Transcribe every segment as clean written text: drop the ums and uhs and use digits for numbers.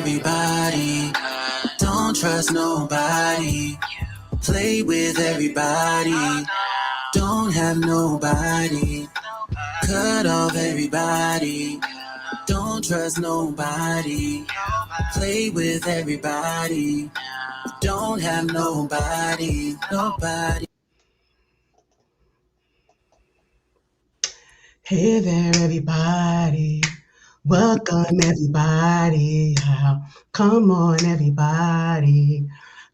everybody. Don't trust nobody. Play with everybody. Don't have nobody. Cut off everybody. Don't trust nobody. Play with everybody. Don't have nobody. Nobody. Hey there, everybody. Welcome, everybody. Come on, everybody.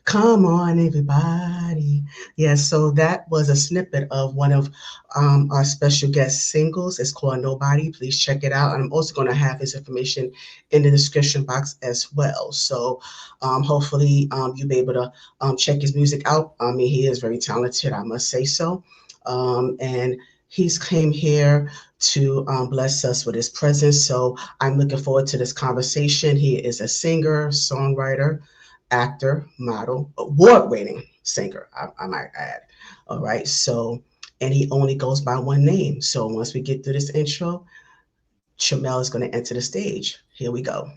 Come on, everybody. Yes, so that was a snippet of one of our special guest singles. It's called Nobody. Please check it out. And I'm also going to have his information in the description box as well. So hopefully you'll be able to check his music out. I mean, he is very talented, I must say so. And he's came here to bless us with his presence. So I'm looking forward to this conversation. He is a singer, songwriter, actor, model, award-winning singer, I might add. All right. So, and he only goes by one name. So once we get through this intro, Tramel is going to enter the stage. Here we go.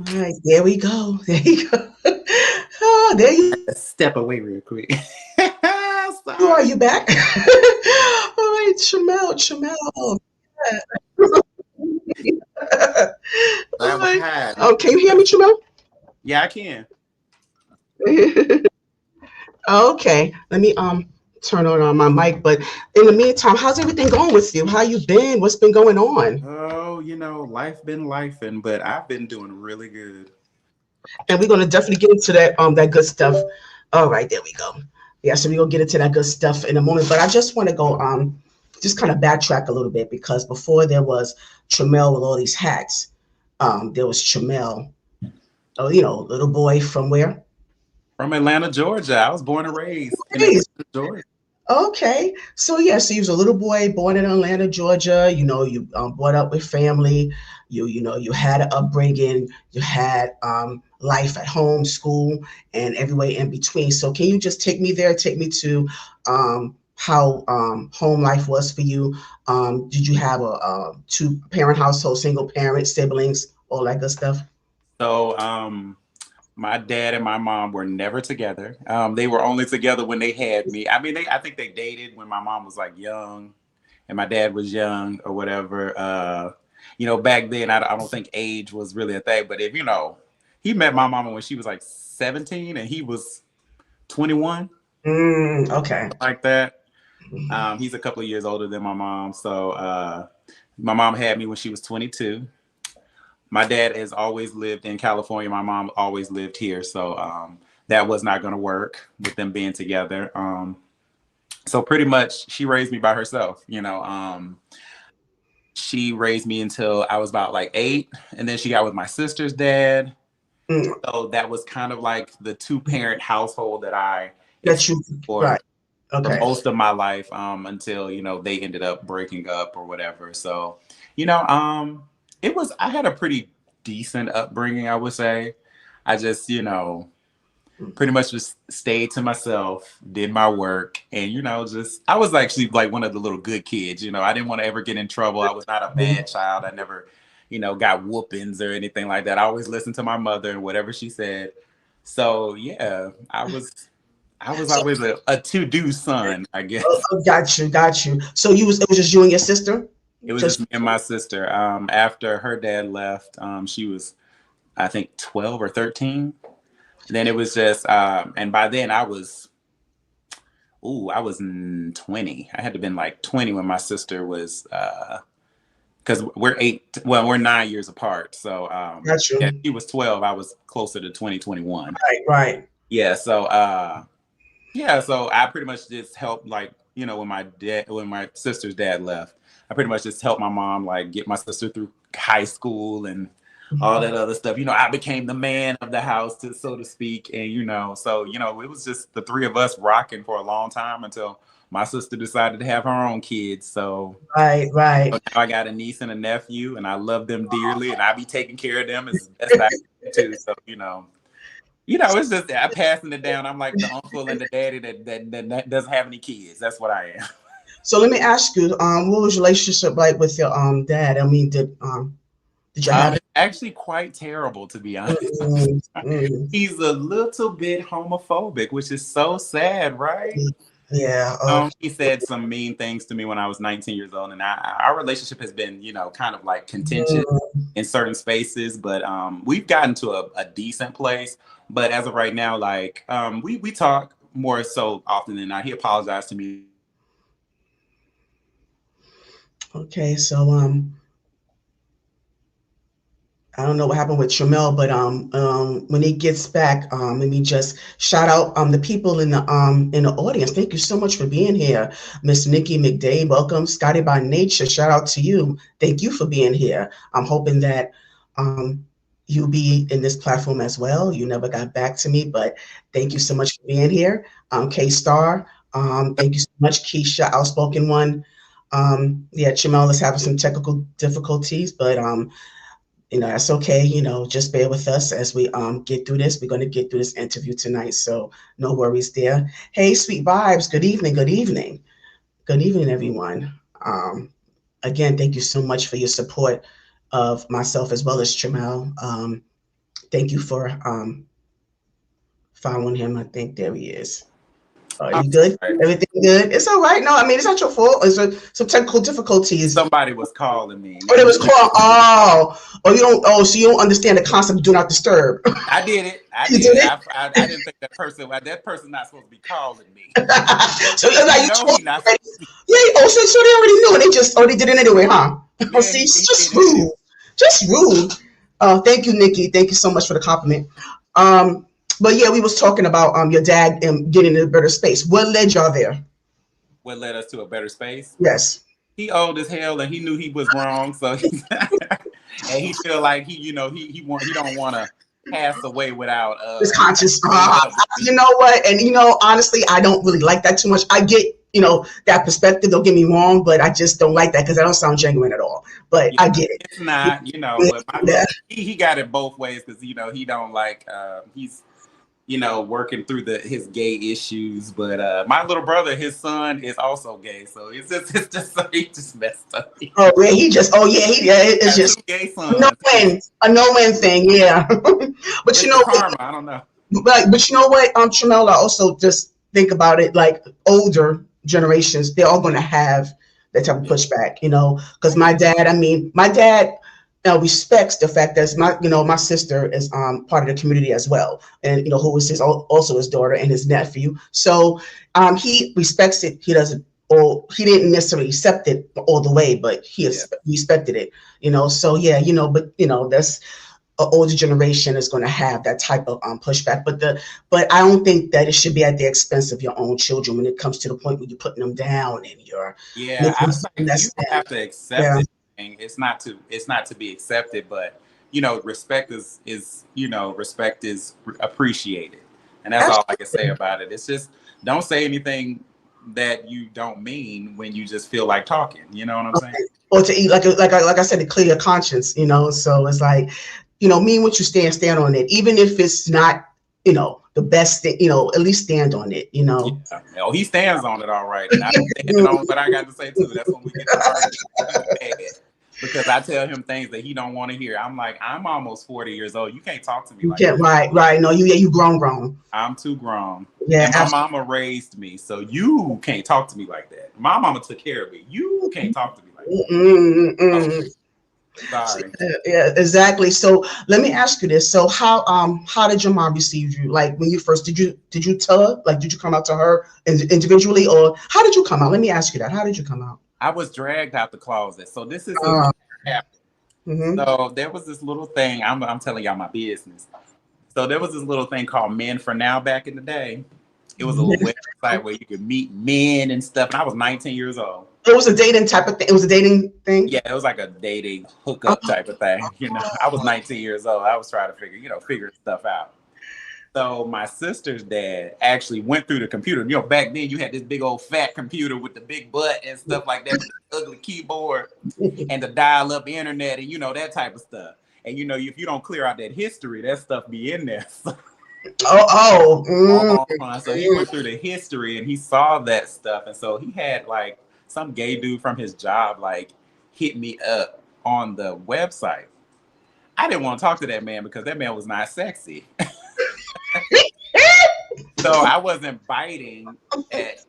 All right, there we go. There you go. Oh, there you Step away real quick. are. You back? All right, Tramel. All right. Oh, can you hear me, Tramel? Yeah, I can. Okay. Let me turn on my mic. But in the meantime, how's everything going with you? How you been? What's been going on? Oh, life been lifing, but I've been doing really good. And we're gonna definitely get into that good stuff. All right, there we go. Yeah, so we're gonna get into that good stuff in a moment. But I just want to go just kind of backtrack a little bit because before there was Tramel with all these hats. There was Tramel, little boy from where? From Atlanta, Georgia. I was born and raised in Nice. Atlanta, Georgia. Okay, so yeah, so you was a little boy born in Atlanta, Georgia. You brought up with family. You had an upbringing. You had life at home, school, and everywhere in between. So can you just take me there? Take me to how home life was for you. Did you have a two-parent household, single parent, siblings, all that good stuff? So, my dad and my mom were never together. They were only together when they had me. I mean, I think they dated when my mom was like young and my dad was young or whatever. Back then, I don't think age was really a thing. But he met my mama when she was like 17 and he was 21, Okay. like that. He's a couple of years older than my mom. So my mom had me when she was 22. My dad has always lived in California. My mom always lived here. So that was not going to work with them being together. So pretty much she raised me by herself. She raised me until I was about like 8. And then she got with my sister's dad. Mm, So that was kind of like the two-parent household that I that you experienced for right. Okay. most of my life until, they ended up breaking up or whatever. So, I had a pretty decent upbringing, I would say. I just, pretty much just stayed to myself, did my work, and, I was actually like one of the little good kids. I didn't want to ever get in trouble. I was not a bad child. I never, got whoopings or anything like that. I always listened to my mother and whatever she said. So, yeah, I was always a to-do son, I guess. Got you. So it was just you and your sister? It was just me and my sister. After her dad left, she was, I think, 12 or 13. And then it was just, and by then I was 20. I had to have been like 20 when my sister was, because we're 9 years apart. So Got you. yeah, she was 12. I was closer to 2021. Right. Yeah. So so I pretty much just helped, like, when my sister's dad left, I pretty much just helped my mom like get my sister through high school and all that other stuff. I became the man of the house, so to speak. And, so, it was just the three of us rocking for a long time until my sister decided to have her own kids. So Right. now I got a niece and a nephew, and I love them dearly, and I be taking care of them as best I can too. So, it's just I'm passing it down. I'm like the uncle and the daddy that doesn't have any kids. That's what I am. So let me ask you, what was your relationship like with your dad? I mean, did you have It's actually quite terrible, to be honest. He's a little bit homophobic, which is so sad, right? Yeah. He said some mean things to me when I was 19 years old, and our relationship has been, kind of like contentious in certain spaces, but we've gotten to a decent place. But as of right now, like we talk more so often than not. He apologized to me. Okay, so I don't know what happened with Tramel, but when he gets back, let me just shout out the people in the audience. Thank you so much for being here, Miss Nikki McDade. Welcome, Scotty by Nature. Shout out to you. Thank you for being here. I'm hoping that you'll be in this platform as well. You never got back to me, but thank you so much for being here. K Star, thank you so much, Keisha, outspoken one. Yeah, Tramel is having some technical difficulties, but that's okay. Just bear with us as we get through this. We're going to get through this interview tonight, so no worries there. Hey, sweet vibes. Good evening. Good evening. Good evening, everyone. Again, thank you so much for your support of myself as well as Tramel. Thank you for following him. I think there he is. Are you good? Everything good? It's all right. No, I mean, it's not your fault. It's some technical difficulties. Somebody was calling me. Oh, it was called. You don't. Oh, so you don't understand the concept of do not disturb. I did it. I didn't think that person not supposed to be calling me. So you're like, he not. Yeah. Oh, so they already knew, and they did it anyway, huh? Yeah, see, it's just rude. Just rude. Thank you, Nikki. Thank you so much for the compliment. But yeah, we was talking about your dad getting in a better space. What led y'all there? What led us to a better space? Yes. He old as hell, and he knew he was wrong. So, and he feel like he don't want to pass away without his conscience. You know what? And honestly, I don't really like that too much. I get that perspective. Don't get me wrong, but I just don't like that because that don't sound genuine at all. But I get it. It's not, but he got it both ways because he don't like he's working through his gay issues, but my little brother, his son is also gay, so it's just so he just messed up. Oh, yeah, it's just gay sons. A no-win thing, yeah. But it's karma, I don't know. But you know what, Tramel, I also just think about it like older generations, they're all going to have that type of pushback, because my dad respects the fact that my sister is part of the community as well, and who is also his daughter and his nephew. So he respects it. He doesn't, or he didn't necessarily accept it all the way, but he respected it. So yeah, but that's an older generation is going to have that type of pushback. But I don't think that it should be at the expense of your own children when it comes to the point where you're putting them down and you're you have to accept it. It's not to be accepted, but respect is appreciated, and that's all I can say about it. It's just don't say anything that you don't mean when you just feel like talking. You know what I'm saying? Or to eat like I said, to clear your conscience. So it's like mean what you stand on it, even if it's not the best thing. At least stand on it. Yeah. Oh, he stands on it all right, and I stand on what I got to say too. That's when we get to because I tell him things that he don't want to hear. I'm like, I'm almost 40 years old. You can't talk to me like that. Right. No, you grown. I'm too grown. Yeah. And my mama raised me, so you can't talk to me like that. My mama took care of me. You can't talk to me like that. Sorry. Yeah, exactly. So let me ask you this. So how did your mom receive you? Like when you first, did you tell her? Like, did you come out to her individually, or how did you come out? Let me ask you that. How did you come out? I was dragged out the closet. So this is what happened. Mm-hmm. So there was this little thing. I'm telling y'all my business. So there was this little thing called Men for Now back in the day. It was a little website where you could meet men and stuff. And I was 19 years old. It was a dating type of thing. It was a dating thing. Yeah, it was like a dating hookup type of thing. I was 19 years old. I was trying to figure stuff out. So my sister's dad actually went through the computer. Back then you had this big old fat computer with the big butt and stuff like that, with the ugly keyboard and the dial-up internet and that type of stuff. And if you don't clear out that history, that stuff be in there. So he went through the history and he saw that stuff, and so he had like some gay dude from his job like hit me up on the website. I didn't want to talk to that man because that man was not sexy. So I wasn't biting at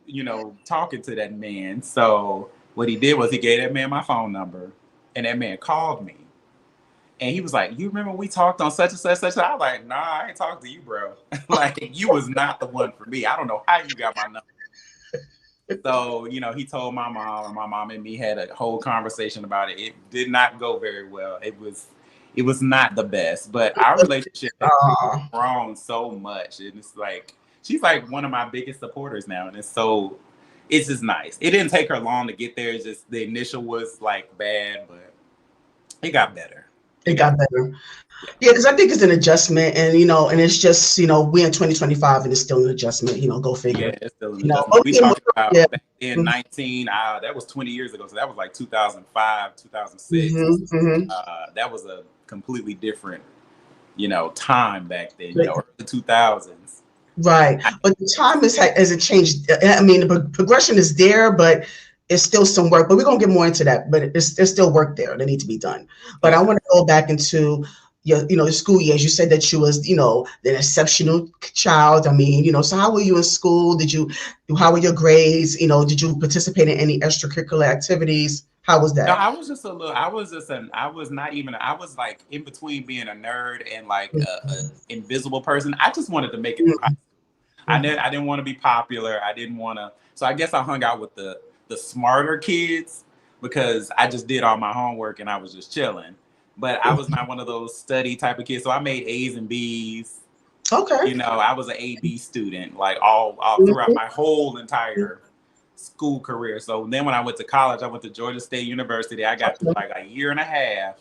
talking to that man. So what he did was he gave that man my phone number, and that man called me. And he was like, "You remember we talked on such and such, such?" I was like, "Nah, I ain't talked to you, bro. Like, you was not the one for me. I don't know how you got my number." So, he told my mom, and my mom and me had a whole conversation about it. It did not go very well. It was not the best, but our relationship has grown so much. And it's like, she's like one of my biggest supporters now. And it's just nice. It didn't take her long to get there. It's just the initial was like bad, but it got better. It got better. Yeah, because I think it's an adjustment, and and it's just we're in 2025 and it's still an adjustment. Go figure. Yeah, it's still an adjustment. We talked about back in 19. That was 20 years ago, so that was like 2005, 2006. That was a completely different, time back then. Early 2000s. Right, but the time has it changed? I mean, the progression is there, but it's still some work, but we're going to get more into that. But there's still work there that needs to be done. But I want to go back into your school years. You said that you was, an exceptional child. I mean, so how were you in school? How were your grades? Did you participate in any extracurricular activities? How was that? No, I was like in between being a nerd and like an invisible person. I just wanted to make it. I didn't want to be popular. I didn't want to. So I guess I hung out with the smarter kids because I just did all my homework and I was just chilling. But I was not one of those study type of kids. So I made A's and B's. Okay. I was an A-B student, like all throughout my whole entire school career. So then when I went to college, I went to Georgia State University. I got through like a year and a half.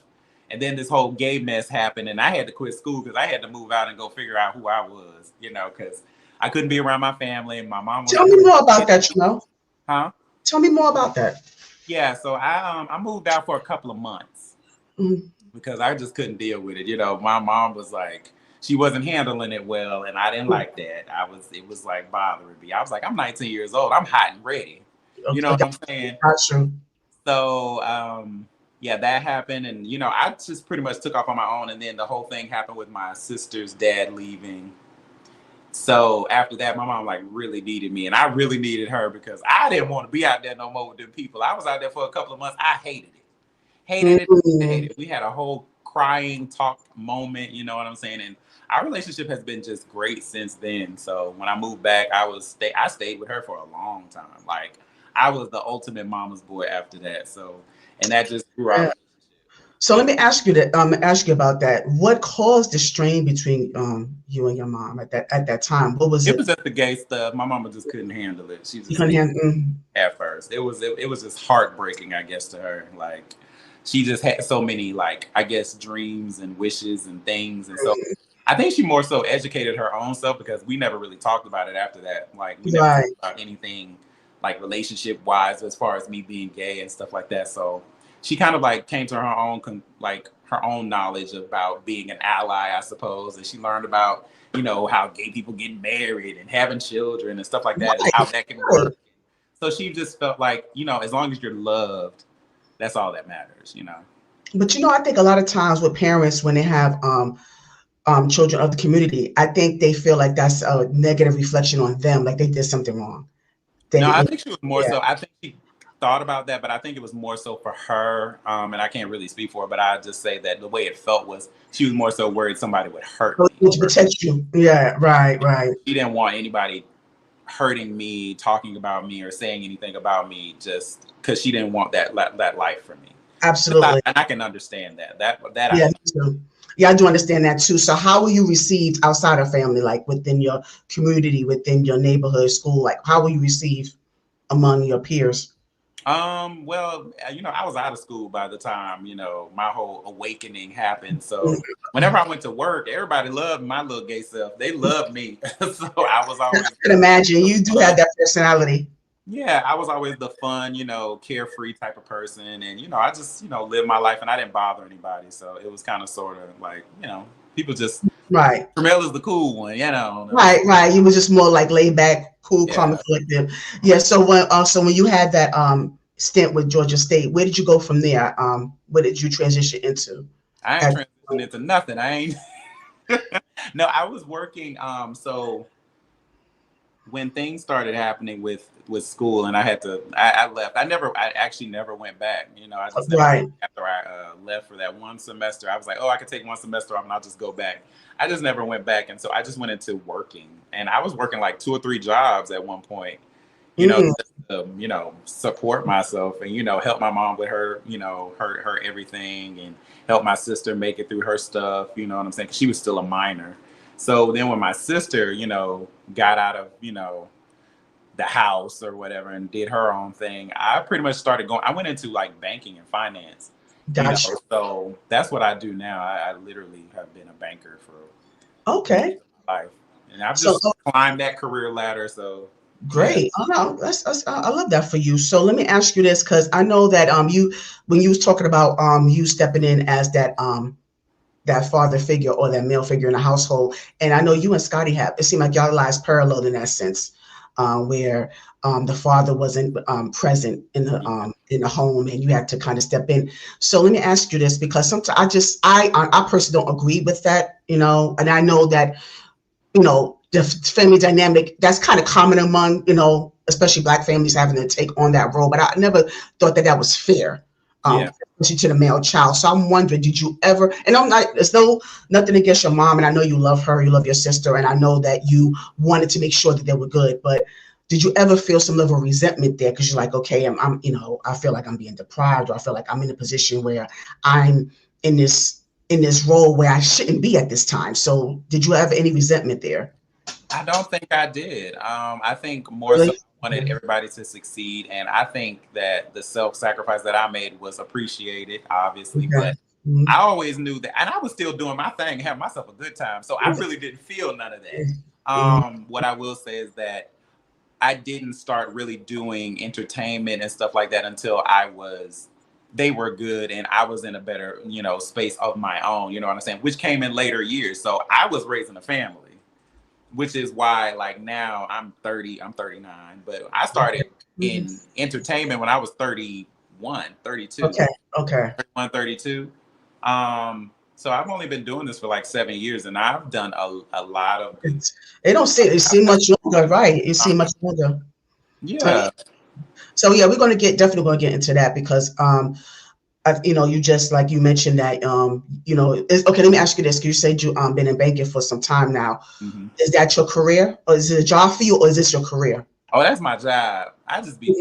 And then this whole gay mess happened and I had to quit school because I had to move out and go figure out who I was, because I couldn't be around my family and my mom was. Tell me more about that, Huh? Tell me more about that. Yeah, so I moved out for a couple of months because I just couldn't deal with it. My mom was like, she wasn't handling it well, and I didn't like that. It was like bothering me. I was like, I'm 19 years old. I'm hot and ready. You know what I'm saying? That's true. So, that happened, and I just pretty much took off on my own, and then the whole thing happened with my sister's dad leaving. So after that, my mom like really needed me, and I really needed her because I didn't want to be out there no more with them people. I was out there for a couple of months. I hated it. We had a whole crying talk moment, you know what I'm saying? And our relationship has been just great since then. So when I moved back, I stayed with her for a long time. Like I was the ultimate mama's boy after that. So, and that just grew our So let me ask you about that. What caused the strain between you and your mom at that time? What was it? It was just the gay stuff. My mama just couldn't handle it. She just at first. It was just heartbreaking, I guess, to her. Like she just had so many I guess dreams and wishes and things, and so I think she more so educated her own self because we never really talked about it after that. Like we never talked about anything like relationship wise as far as me being gay and stuff like that. So she kind of came to her own knowledge about being an ally, I suppose. And she learned about, how gay people get married and having children and stuff like that, and how that can work. So she just felt like, as long as you're loved, that's all that matters, But, I think a lot of times with parents, when they have children of the community, I think they feel like that's a negative reflection on them, like they did something wrong. I think she was more so, I think she thought about that, but I think it was more so for her, and I can't really speak for her, but I just say that the way it felt was she was more so worried somebody would hurt me. To protect you. Yeah, right. She didn't want anybody hurting me, talking about me, or saying anything about me just because she didn't want that life for me. Absolutely. And I can understand that. Yeah, me too. Yeah, I do understand that too. So how were you received outside of family, like within your community, within your neighborhood, school? Like how were you received among your peers? Well, I was out of school by the time, my whole awakening happened. So whenever I went to work, everybody loved my little gay self. They loved me. So I was I always can imagine the you do fun. have that personality. Yeah, I was always the fun, carefree type of person. And, I just, lived my life and I didn't bother anybody. So it was kind of sort of like, people just, Right. Tramel is the cool one. Right, right. You were just more like laid back, cool, calm, and Yeah. collective. Yeah. So when you had that stint with Georgia State, where did you go from there? What did you transition into? I ain't As, transitioning into nothing. I ain't. No, I was working. So when things started happening with school and I left. I actually never went back. I just never, right. after I left for that one semester, I was like, oh, I could take one semester off and I'll just go back. I just never went back. And so I just went into working, and I was working like 2 or 3 jobs at one point, Mm, just to, support myself and, help my mom with her, her everything, and help my sister make it through her stuff, you know what I'm saying? 'Cause she was still a minor. So then when my sister, got out of, the house or whatever and did her own thing, I pretty much started going, I went into like banking and finance, gotcha. so that's what I do now. I literally have been a banker for Okay. life, and I've So just climbed that career ladder. So yeah. great. Oh, no, I love that for you. So let me ask you this, because I know that you when you was talking about you stepping in as that father figure or that male figure in the household. And I know you and Scotty have, it seemed like y'all lives paralleled in that sense, where the father wasn't present in the home and you had to kind of step in. So let me ask you this, because sometimes I personally don't agree with that, and I know that, the family dynamic that's kind of common among, especially Black families having to take on that role. But I never thought that was fair, Yeah. especially to the male child. So I'm wondering, did you ever? And I'm not. There's nothing against your mom, and I know you love her, you love your sister, and I know that you wanted to make sure that they were good. But did you ever feel some level of resentment there? Because you're like, okay, I feel like I'm being deprived, or I feel like I'm in a position where I'm in this role where I shouldn't be at this time. So did you have any resentment there? I don't think I did. I think more so Really? I wanted everybody to succeed, and I think that the self-sacrifice that I made was appreciated, obviously. Okay. But I always knew that, and I was still doing my thing, having myself a good time. So I really didn't feel none of that. Mhm. What I will say is that I didn't start really doing entertainment and stuff like that until they were good and I was in a better, space of my own, you know what I'm saying? Which came in later years. So I was raising a family, which is why like now I'm 30, I'm 39, but I started Mhm. in entertainment when I was 31, 32, Okay. Okay. 31, 32. So I've only been doing this for like 7 years, and I've done a lot of good. It don't seem it seem much longer, right? It seem much longer. Yeah. So yeah, we're definitely gonna get into that because you just like you mentioned that okay. Let me ask you this: 'cause you said you been in banking for some time now. Mhm. Is that your career, or is it a job for you, or is this your career? Oh, that's my job. I just be,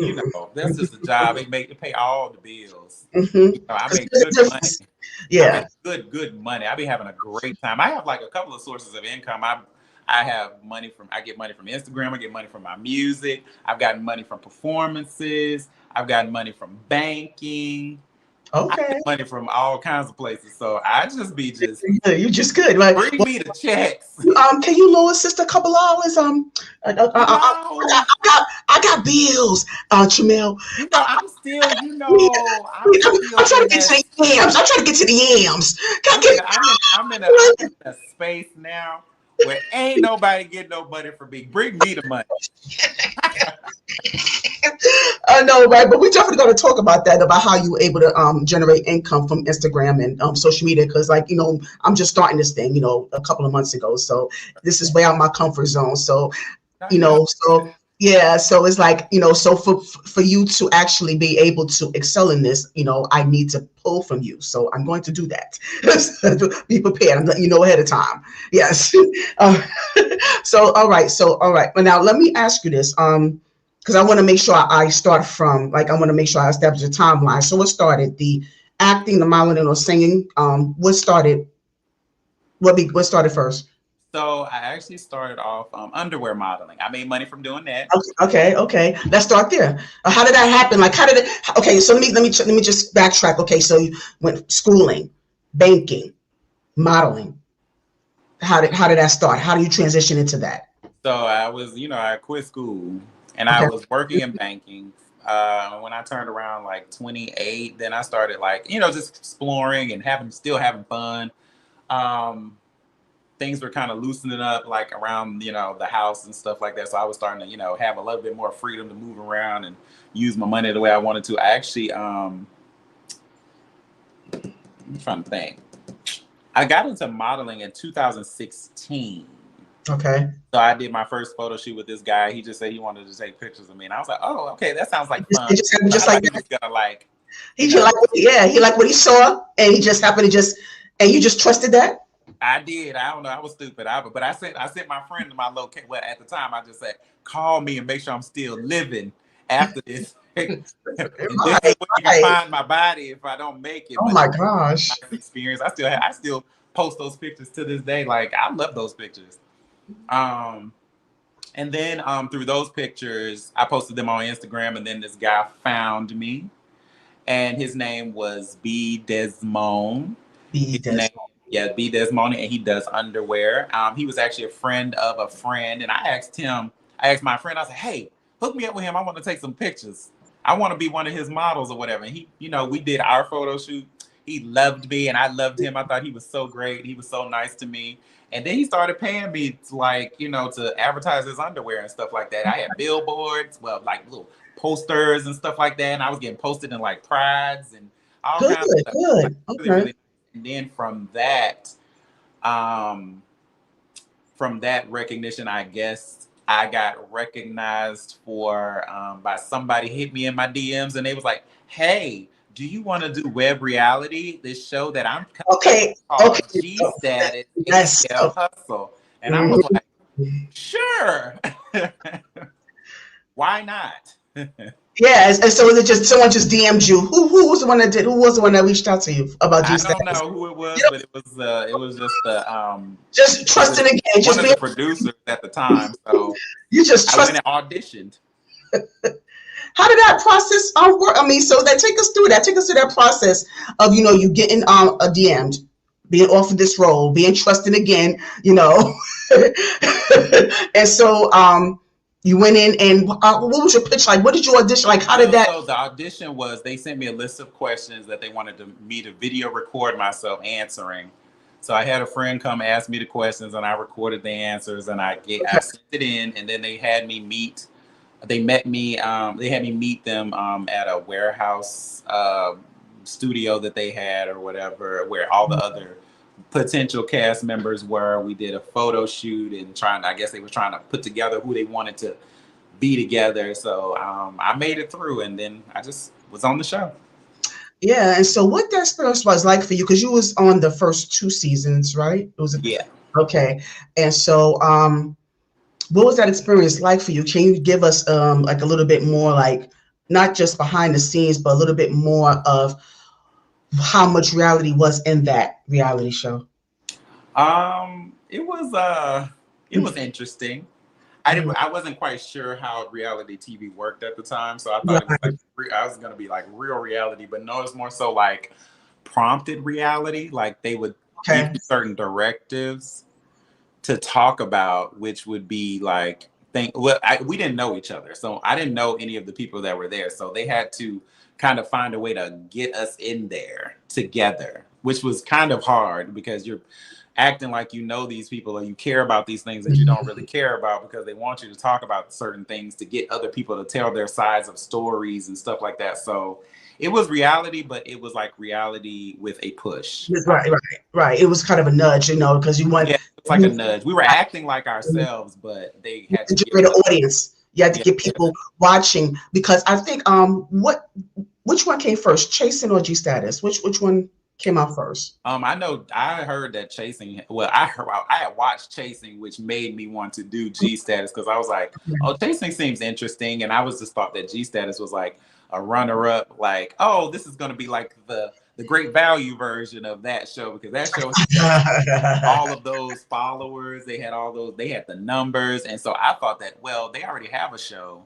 that's just a job. It pay all the bills. Mm-hmm. I There's make a good money. difference. I Yeah. make good money. I be having a great time. I have like a couple of sources of income. I get money from Instagram. I get money from my music. I've gotten money from performances. I've gotten money from banking. I get Okay. money from all kinds of places. So I just be just You're just good, right? bring me the checks. Can you loan sister a couple hours? I got bills. Tramel. I'm still, Yeah. I'm still I'm trying to in get that. to the yams. I'm trying to get to the yams. Can I I'm in get a, I'm in I'm in a I'm in a space now where ain't nobody get no money from me. Bring me the money. I know, right? But we're definitely going to talk about that, about how you were able to generate income from Instagram and social media. Because, like, I'm just starting this thing, a couple of months ago. So this is way out of my comfort zone. So I know. so yeah, so it's like, so for you to actually be able to excel in this, I need to pull from you. So I'm going to do that. Be prepared. I'm letting you know ahead of time. Yes. uh, so all right. But now let me ask you this. Because I want to make sure I start from, like, I want to make sure I establish a timeline. So what started the acting, the modeling, or singing? What started What started first? So I actually started off underwear modeling. I made money from doing that. Okay. Let's start there. How did that happen? Like, how did it? Okay, so let me just backtrack. Okay, so you went schooling, banking, modeling. How did that start? How do you transition into that? So I was, I quit school and I Okay. was working in banking. When I turned around like 28, then I started like, just exploring and still having fun. Um, Things were kind of loosening up like around, the house and stuff like that. So I was starting to, have a little bit more freedom to move around and use my money the way I wanted to. I actually, I'm trying to think. I got into modeling in 2016. Okay. So I did my first photo shoot with this guy. He just said he wanted to take pictures of me, and I was like, "Oh, okay, that sounds like fun." It just happened I just thought like he that. was gonna like, He just like he liked what he saw, and he just happened to and you just trusted that. I did. I don't know. I was stupid. But I sent my friend to my location. Well, at the time, I just said, "Call me and make sure I'm still living after this." And this is Right, where you can right. find my body if I don't make it. Oh But my it was gosh. a nice experience. I still post those pictures to this day. Like I love those pictures. Um, And then through those pictures, I posted them on Instagram, and then this guy found me, and his name was B Desmond. Be His name, this. yeah, B Desmond, and he does underwear. He was actually a friend of a friend, and I asked my friend, I said, "Hey, hook me up with him. I want to take some pictures. I want to be one of his models or whatever." And he, we did our photo shoot. He loved me, and I loved him. I thought he was so great. He was so nice to me. And then he started paying me to like, to advertise his underwear and stuff like that. I had billboards, well, like little posters and stuff like that. And I was getting posted in like prides and all Good, kinds of stuff. It was like good. really, Okay. really. And then um, from that recognition, I guess I got recognized for by somebody hit me in my DMs and they was like, "Hey, do you want to do web reality? This show that I'm Okay. called Okay. G Status Yes. ATL Hustle." And I was Mhm. like, "Sure, why not?" Yeah, and so was it just someone just DM'd you? Who was the one that did? Who was the one that reached out to you about G I don't status? know who it You was, know, but it was just the just it was trusting again, one just of being the producers at the time. So you just I went trust. and auditioned. How did that process work? I mean, so that take us through that. Take us through that process of you getting a DM'd, being offered this role, being trusted again, and so you went in and what was your pitch like? What did you audition like? How did No, that? so the audition was they sent me a list of questions that they wanted me to video record myself answering. So I had a friend come ask me the questions, and I recorded the answers, and I sent it in, and then they had me meet. They had me meet them at a warehouse studio that they had or whatever, where all the other potential cast members were. We did a photo shoot and I guess they were trying to put together who they wanted to be together. So I made it through, and then I just was on the show. Yeah, and so what that experience was like for you, because you was on the first two seasons, right? It was Yeah. okay, and so what was that experience like for you? Can you give us like a little bit more, like not just behind the scenes, but a little bit more of how much reality was in that reality show? It was interesting. Mhm. I wasn't quite sure how reality TV worked at the time, so I thought it was like Right. I was gonna be like real reality, but no, it's more so like prompted reality. Like they would give Okay. you certain directives to talk about, which would be like we didn't know each other, so I didn't know any of the people that were there, so they had to kind of find a way to get us in there together, which was kind of hard because you're acting like these people or you care about these things that you don't really care about because they want you to talk about certain things to get other people to tell their sides of stories and stuff like that. So it was reality, but it was like reality with a push. Yes, right. It was kind of a nudge, because you want Yeah, it's like a nudge. We were acting like ourselves, but they had to to get generate us. an audience. You had to Yeah. get people watching because I think which one came first, Chasing or G Status? Which one came out first? I know I heard that Chasing. Well, I had watched Chasing, which made me want to do G Status because I was like, oh, Chasing seems interesting, and I was just thought that G Status was like a runner up. Like, oh, this is going to be like the great value version of that show, because that show all of those followers, they had all those, they had the numbers. And so I thought that, well, they already have a show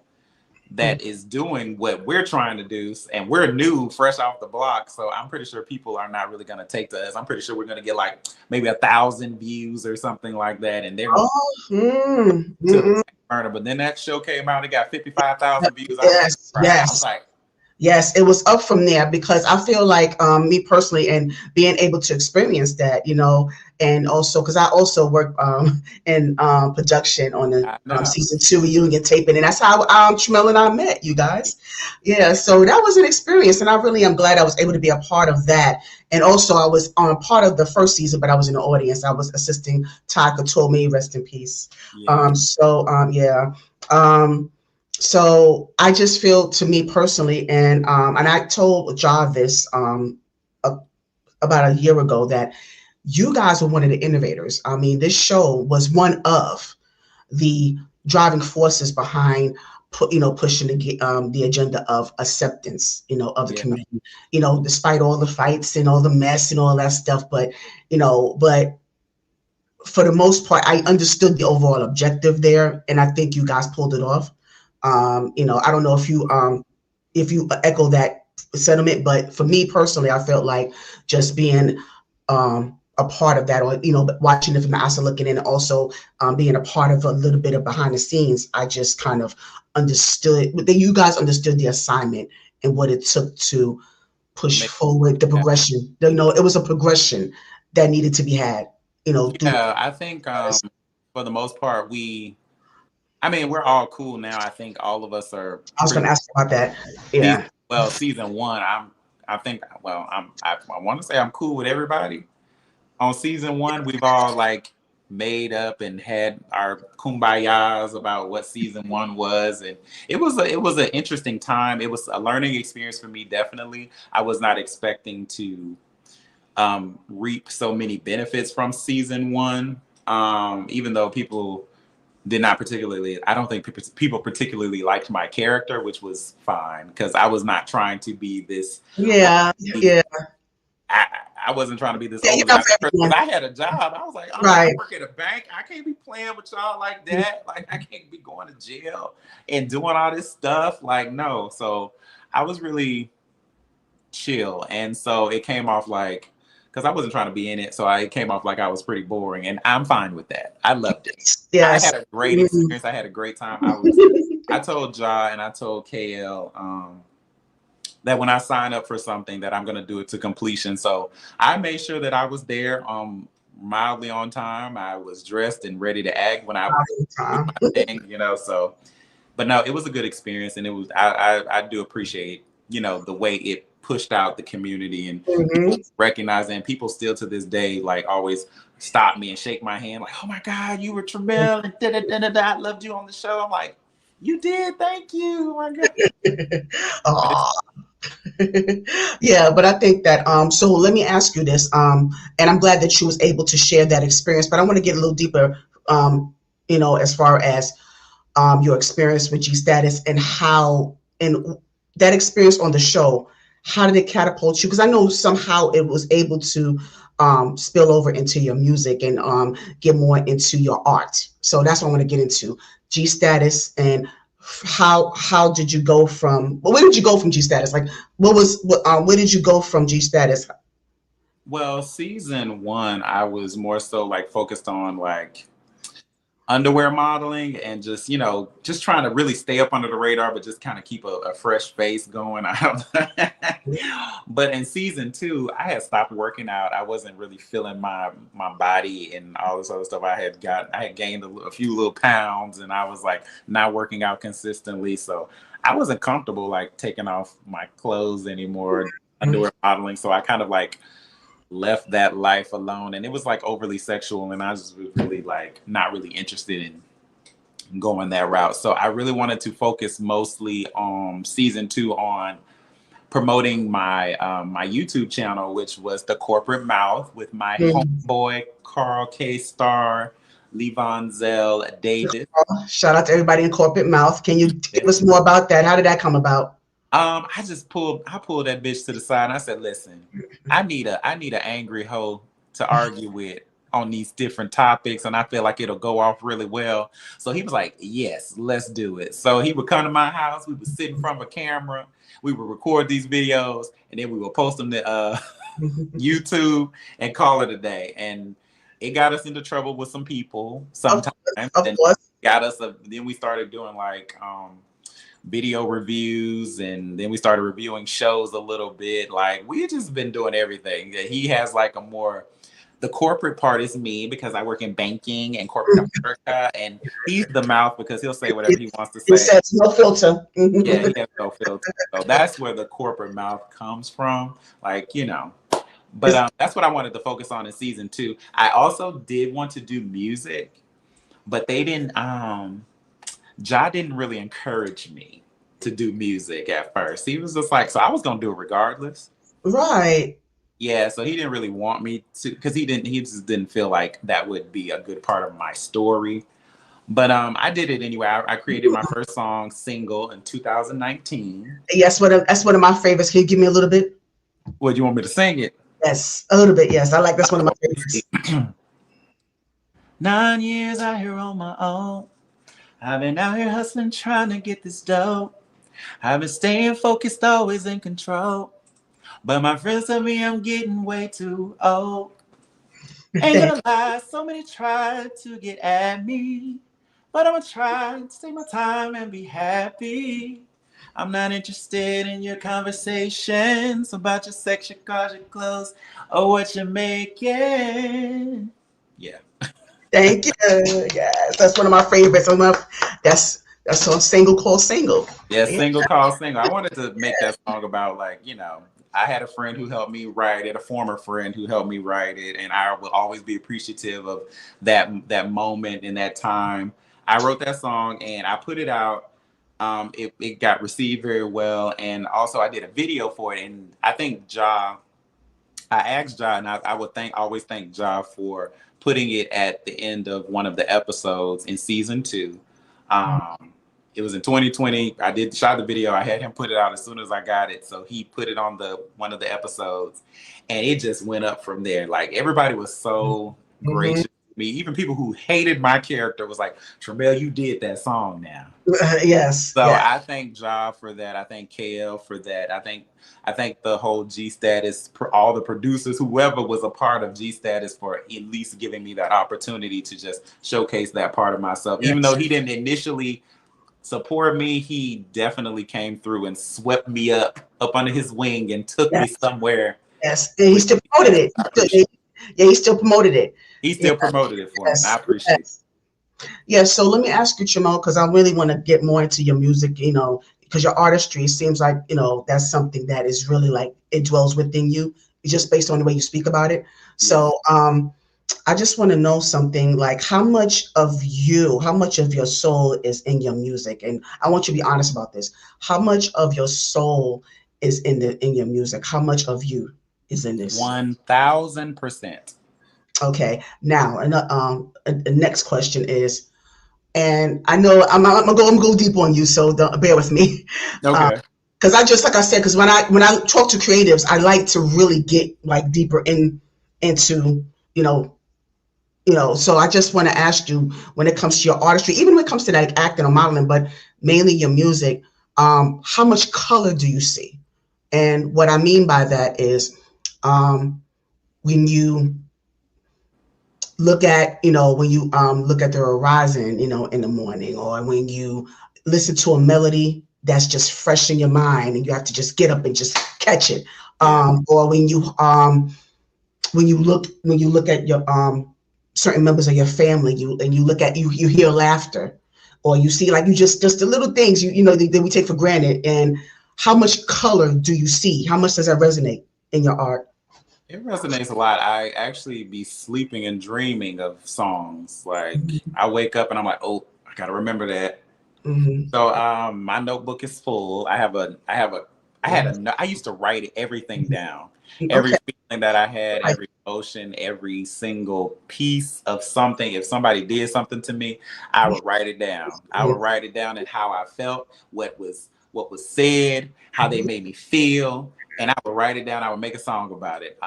that is doing what we're trying to do, and we're new, fresh off the block. So I'm pretty sure people are not really going to take to us. I'm pretty sure we're going to get like maybe 1,000 views or something like that, and they're going to the burner. But then that show came out, it got 55,000 views. Yes, I was like, yes, it was up from there, because I feel like me personally, and being able to experience that, and also because I also work in production on the season 2 reunion taping, and that's how Tramel and I met, you guys. Yeah, so that was an experience, and I really am glad I was able to be a part of that. And also, I was on a part of the first season, but I was in the audience. I was assisting Todd Katome, rest in peace. yeah. So I just feel, to me personally, and I told Jarvis about a year ago that you guys were one of the innovators. I mean, this show was one of the driving forces behind pushing the agenda of acceptance, of the community, despite all the fights and all the mess and all that stuff. But for the most part, I understood the overall objective there, and I think you guys pulled it off. I don't know if you echo that sentiment, but for me personally, I felt like just being a part of that, or watching it from the outside looking in, and also being a part of a little bit of behind the scenes, I just kind of understood that you guys understood the assignment and what it took to push forward the progression. It was a progression that needed to be had. I think for the most part, we're all cool now. I think all of us are. I was going to ask about that. Yeah. Season 1, I want to say I'm cool with everybody. On season 1, we've all like made up and had our kumbayas about what season 1 was, and it was an interesting time. It was a learning experience for me, definitely. I was not expecting to reap so many benefits from season 1, even though people did not particularly, I don't think people particularly liked my character, which was fine, because I was not trying to be this. I wasn't trying to be this old guy, because I had a job. I was like, I work at a bank. I can't be playing with y'all like that. Like, I can't be going to jail and doing all this stuff. Like, no. So I was really chill. And so it came off like, because I wasn't trying to be in it, so it came off like I was pretty boring, and I'm fine with that. I loved it. Yes. I had a great experience. I had a great time. I told Ja and I told KL that when I sign up for something, that I'm going to do it to completion. So I made sure that I was there mildly on time. I was dressed and ready to act when I was my thing, so. But no, it was a good experience, and it was. I do appreciate the way it pushed out the community, and people recognize it, and people still to this day like always stop me and shake my hand like, oh my God, you were Tramel, and I loved you on the show. I'm like, you did, thank you. Oh my God. Yeah, but I think that so let me ask you this, and I'm glad that you was able to share that experience, but I want to get a little deeper as far as your experience with G Status, and how in that experience on the show, how did it catapult you? Because I know somehow it was able to spill over into your music and get more into your art. So that's what I want to get into. G Status, and how did you go from, where did you go from G Status? Like, where did you go from G Status? Well, season 1, I was more so like focused on like underwear modeling, and just trying to really stay up under the radar, but just kind of keep a fresh face going. But in season 2, I had stopped working out. I wasn't really feeling my body and all this other stuff. I had gained a few little pounds, and I was like not working out consistently, so I wasn't comfortable like taking off my clothes anymore, underwear modeling. So I kind of like left that life alone, and it was like overly sexual, and I just was really like not really interested in going that route. So I really wanted to focus mostly on season 2 on promoting my my YouTube channel, which was The Corporate Mouth, with my homeboy Carl K. Star, Levon Zell Davis. Shout out to everybody in Corporate Mouth. Can you give us more about that? How did that come about? I pulled that bitch to the side and I said, listen, I need an angry hoe to argue with on these different topics, and I feel like it'll go off really well. So he was like, yes, let's do it. So he would come to my house, we would sit in front of a camera, we would record these videos, and then we would post them to YouTube and call it a day. And it got us into trouble with some people sometimes. Of And course. then we started doing like video reviews, and then we started reviewing shows a little bit. Like we had just been doing everything. He has like a more, the corporate part is me because I work in banking and corporate America, and he's the mouth because he'll say whatever he wants to It say. says no filter. Yeah, he has no filter. So that's where the corporate mouth comes from. Like, but that's what I wanted to focus on in season 2. I also did want to do music, but they didn't Ja didn't really encourage me to do music at first. He was just like, so I was gonna do it regardless. Right. Yeah, so he didn't really want me to, because he just didn't feel like that would be a good part of my story. But I did it anyway. I created my first song single in 2019. Yes, that's one of my favorites. Can you give me a little bit? What, you want me to sing it? Yes, a little bit. Yes, I like that's one of my favorites. 9 years out here on my own. I've been out here hustling, trying to get this dough. I've been staying focused, always in control. But my friends tell me I'm getting way too old. Ain't gonna lie, so many tried to get at me. But I'm gonna try to take my time and be happy. I'm not interested in your conversations about your sex, your cars, your clothes, or what you're making. Yeah. Thank you. Yes, that's one of my favorites. That's on single called single. Yeah, single call single. I wanted to make that song about, like, I had a friend who helped me write it, a former friend who helped me write it, and I will always be appreciative of that moment and that time. I wrote that song and I put it out. It got received very well, and also I did a video for it. And I think I asked Ja, and I would always thank Ja for putting it at the end of one of the episodes in season 2. It was in 2020. I shot the video. I had him put it out as soon as I got it. So he put it on one of the episodes, and it just went up from there. Like, everybody was so gracious to me. Even people who hated my character was like, Tramel, you did that song now. Yes. So yeah. I thank Ja for that. I thank KL for that. I thank the whole G Status, all the producers, whoever was a part of G Status, for at least giving me that opportunity to just showcase that part of myself. Yes. Even though he didn't initially support me, he definitely came through and swept me up under his wing and took me somewhere. Yes, and he still promoted it. He still promoted it. He still promoted it for me. I appreciate it. Yes, so let me ask you, Jamal, because I really want to get more into your music, because your artistry seems like, that's something that is really like, it dwells within you, just based on the way you speak about it. So I just want to know something, like how much of your soul is in your music? And I want you to be honest about this. How much of your soul is in your music? How much of you is in this? 1000%. Okay. Now, the next question is, and I know I'm gonna go deep on you, so bear with me. Okay. Because like I said, because when I talk to creatives, I like to really get like deeper into So I just want to ask you, when it comes to your artistry, even when it comes to like acting or modeling, but mainly your music, how much color do you see? And what I mean by that is, when you look at the horizon, in the morning, or when you listen to a melody that's just fresh in your mind and you have to just get up and just catch it, or when you look at your certain members of your family, you hear laughter, or you see, like, you just the little things that we take for granted. And how much color do you see? How much does that resonate in your art? It resonates a lot. I actually be sleeping and dreaming of songs. Like, I wake up and I'm like, oh, I gotta remember that. So my notebook is full. I used to write everything down. Every feeling that I had, every emotion, every single piece of something. If somebody did something to me, I would write it down. I would write it down, and how I felt, what what was said, how they made me feel, and I would write it down. I would make a song about it.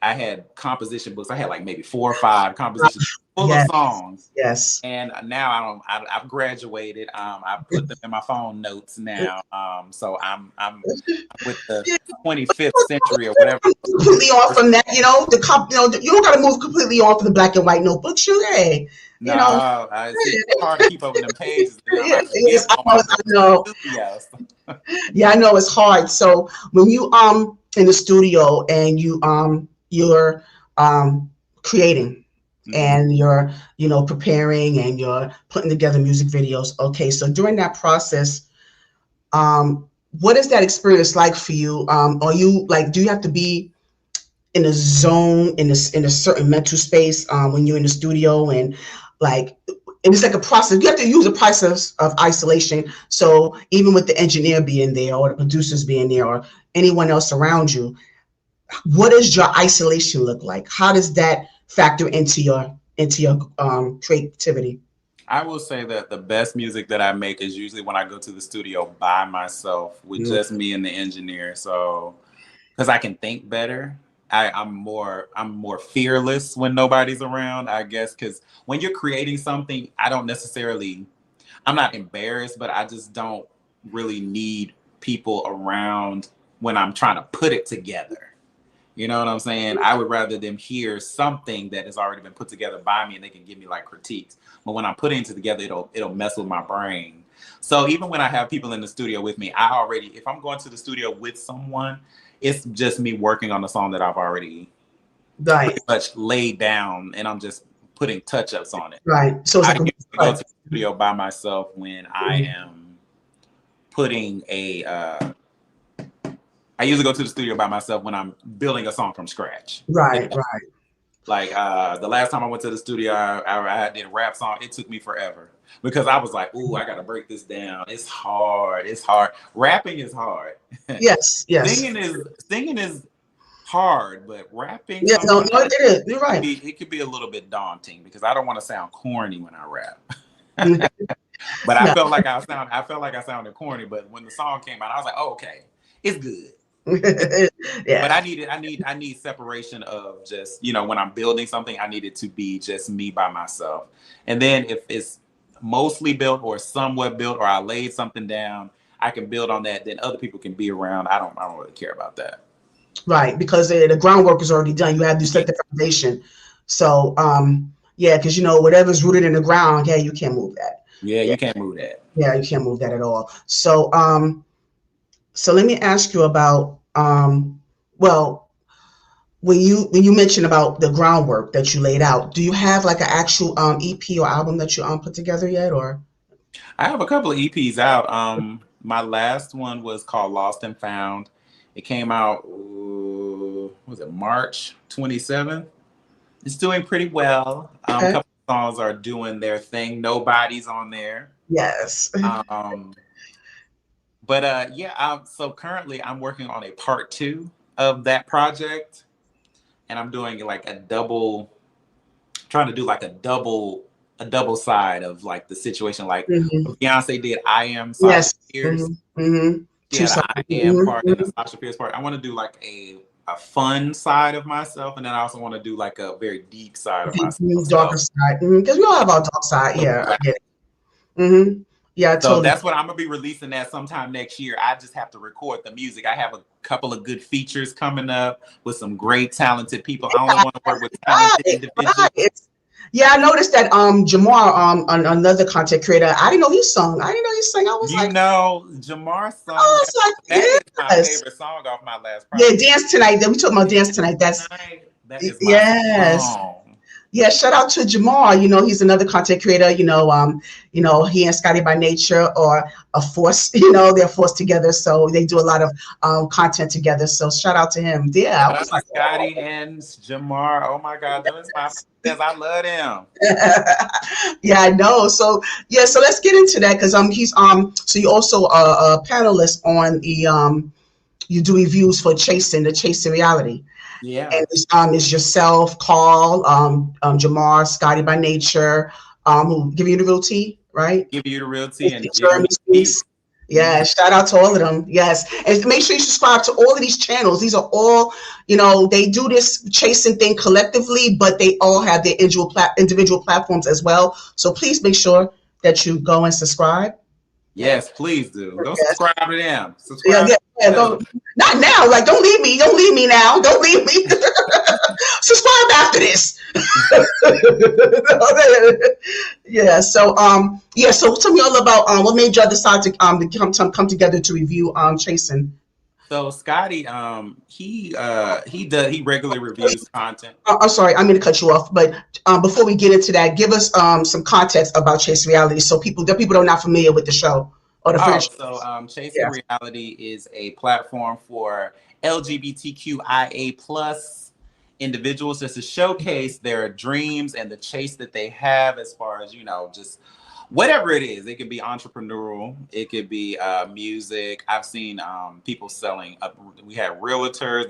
I had composition books. I had like maybe 4 or 5 compositions full of Yes, songs. yes. And now I've graduated. I put them in my phone notes now. So I'm with the 25th century or whatever. Completely off from that, you don't got to move completely off from the black and white notebooks. Hey, No, I see. It's hard to keep up with them pages. Yeah, I forget all my I know. yes. Yeah, I know it's hard. So when you in the studio and you're creating and you're preparing and you're putting together music videos. Okay, so during that process, what is that experience like for you? Are you like, do you have to be in a zone, in a certain mental space when you're in the studio, and like it's like a process? You have to use a process of isolation. So even with the engineer being there or the producers being there or anyone else around you, what does your isolation look like? How does that factor into your creativity? I will say that the best music that I make is usually when I go to the studio by myself with just me and the engineer. So, because I can think better. I'm more fearless when nobody's around, I guess, because when you're creating something, I'm not embarrassed, but I just don't really need people around when I'm trying to put it together. You know what I'm saying? I would rather them hear something that has already been put together by me and they can give me like critiques. But when I'm putting it together, it'll mess with my brain. So even when I have people in the studio with me, if I'm going to the studio with someone, it's just me working on the song that I've already pretty much laid down, and I'm just putting touch-ups on it. Right. So it's I like usually go to the studio by myself when I am putting I usually go to the studio by myself when I'm building a song from scratch. Right. Like the last time I went to the studio, I did a rap song. It took me forever because I was like, "Ooh, I got to break this down. It's hard. It's hard. Rapping is hard. Yes. Singing is hard, but rapping. Yeah. No, it is. You're right. It could be a little bit daunting because I don't want to sound corny when I rap. But I felt like I sounded corny. But when the song came out, I was like, "Oh, okay, it's good." Yeah. But I need separation of just, when I'm building something, I need it to be just me by myself. And then if it's mostly built or somewhat built or I laid something down, I can build on that. Then other people can be around. I don't really care about that. Right, because the groundwork is already done. You have to set the foundation. So yeah, because whatever's rooted in the ground, you can't move that. Yeah, you can't move that. Yeah, you can't move that at all. So so let me ask you about well, when you mentioned about the groundwork that you laid out, do you have like an actual EP or album that you put together yet, or? I have a couple of EPs out. My last one was called Lost and Found. It came out, was it March 27th? It's doing pretty well. Okay. A couple of songs are doing their thing. Nobody's on there. Yes. But so currently I'm working on a part 2 of that project, and I'm doing like trying to do like a double side of like the situation, like Beyonce did I Am Sasha Fierce. Yeah, I Am part and the Sasha Fierce part. I want to do like a fun side of myself, and then I also want to do like a very deep side of myself. Darker side, because we all have our dark side. Yeah, I get it. Yeah, so that's what I'm gonna be releasing that sometime next year. I just have to record the music. I have a couple of good features coming up with some great talented people. I only want to work with talented individuals. Yeah, I noticed that Jamar, another content creator, I didn't know he sung. I was Jamar sung. That is my favorite song off my last project. Yeah, Dance Tonight. We talking about Dance Tonight. That is my song. Yeah, shout out to Jamar. He's another content creator. He and Scotty by Nature are a force. They're forced together, so they do a lot of content together. So shout out to him. Yeah, I was like, Scotty and Jamar. Oh my God, that was my friends. I love them. Yeah, I know. So yeah, so let's get into that because he's so you also a panelist on the you do reviews for the Chasing Reality. Yeah. And it's yourself, Carl, Jamar, Scotty by Nature, who give you the real tea, right? Give you the real tea and Jeremy Speaks. Yeah, shout out to all of them. Yes. And make sure you subscribe to all of these channels. These are all, they do this chasing thing collectively, but they all have their individual platforms as well. So please make sure that you go and subscribe. Yes, please do. Go Yes. subscribe to them. Yeah, Subscribe yeah, to yeah. them. Not now. Like, don't leave me. Don't leave me now. Don't leave me. Subscribe after this. Yeah. So yeah. So tell me all about what made y'all decide to come together to review Chasing. So Scotty, he regularly reviews content. I'm sorry, I'm going to cut you off, but before we get into that, give us some context about Chase Reality, so the people are not familiar with the show or the Oh, franchise. so Chasing Yeah. Reality is a platform for LGBTQIA plus individuals just to showcase their dreams and the chase that they have as far as, just whatever it is. It could be entrepreneurial, it could be music. I've seen people selling we have realtors,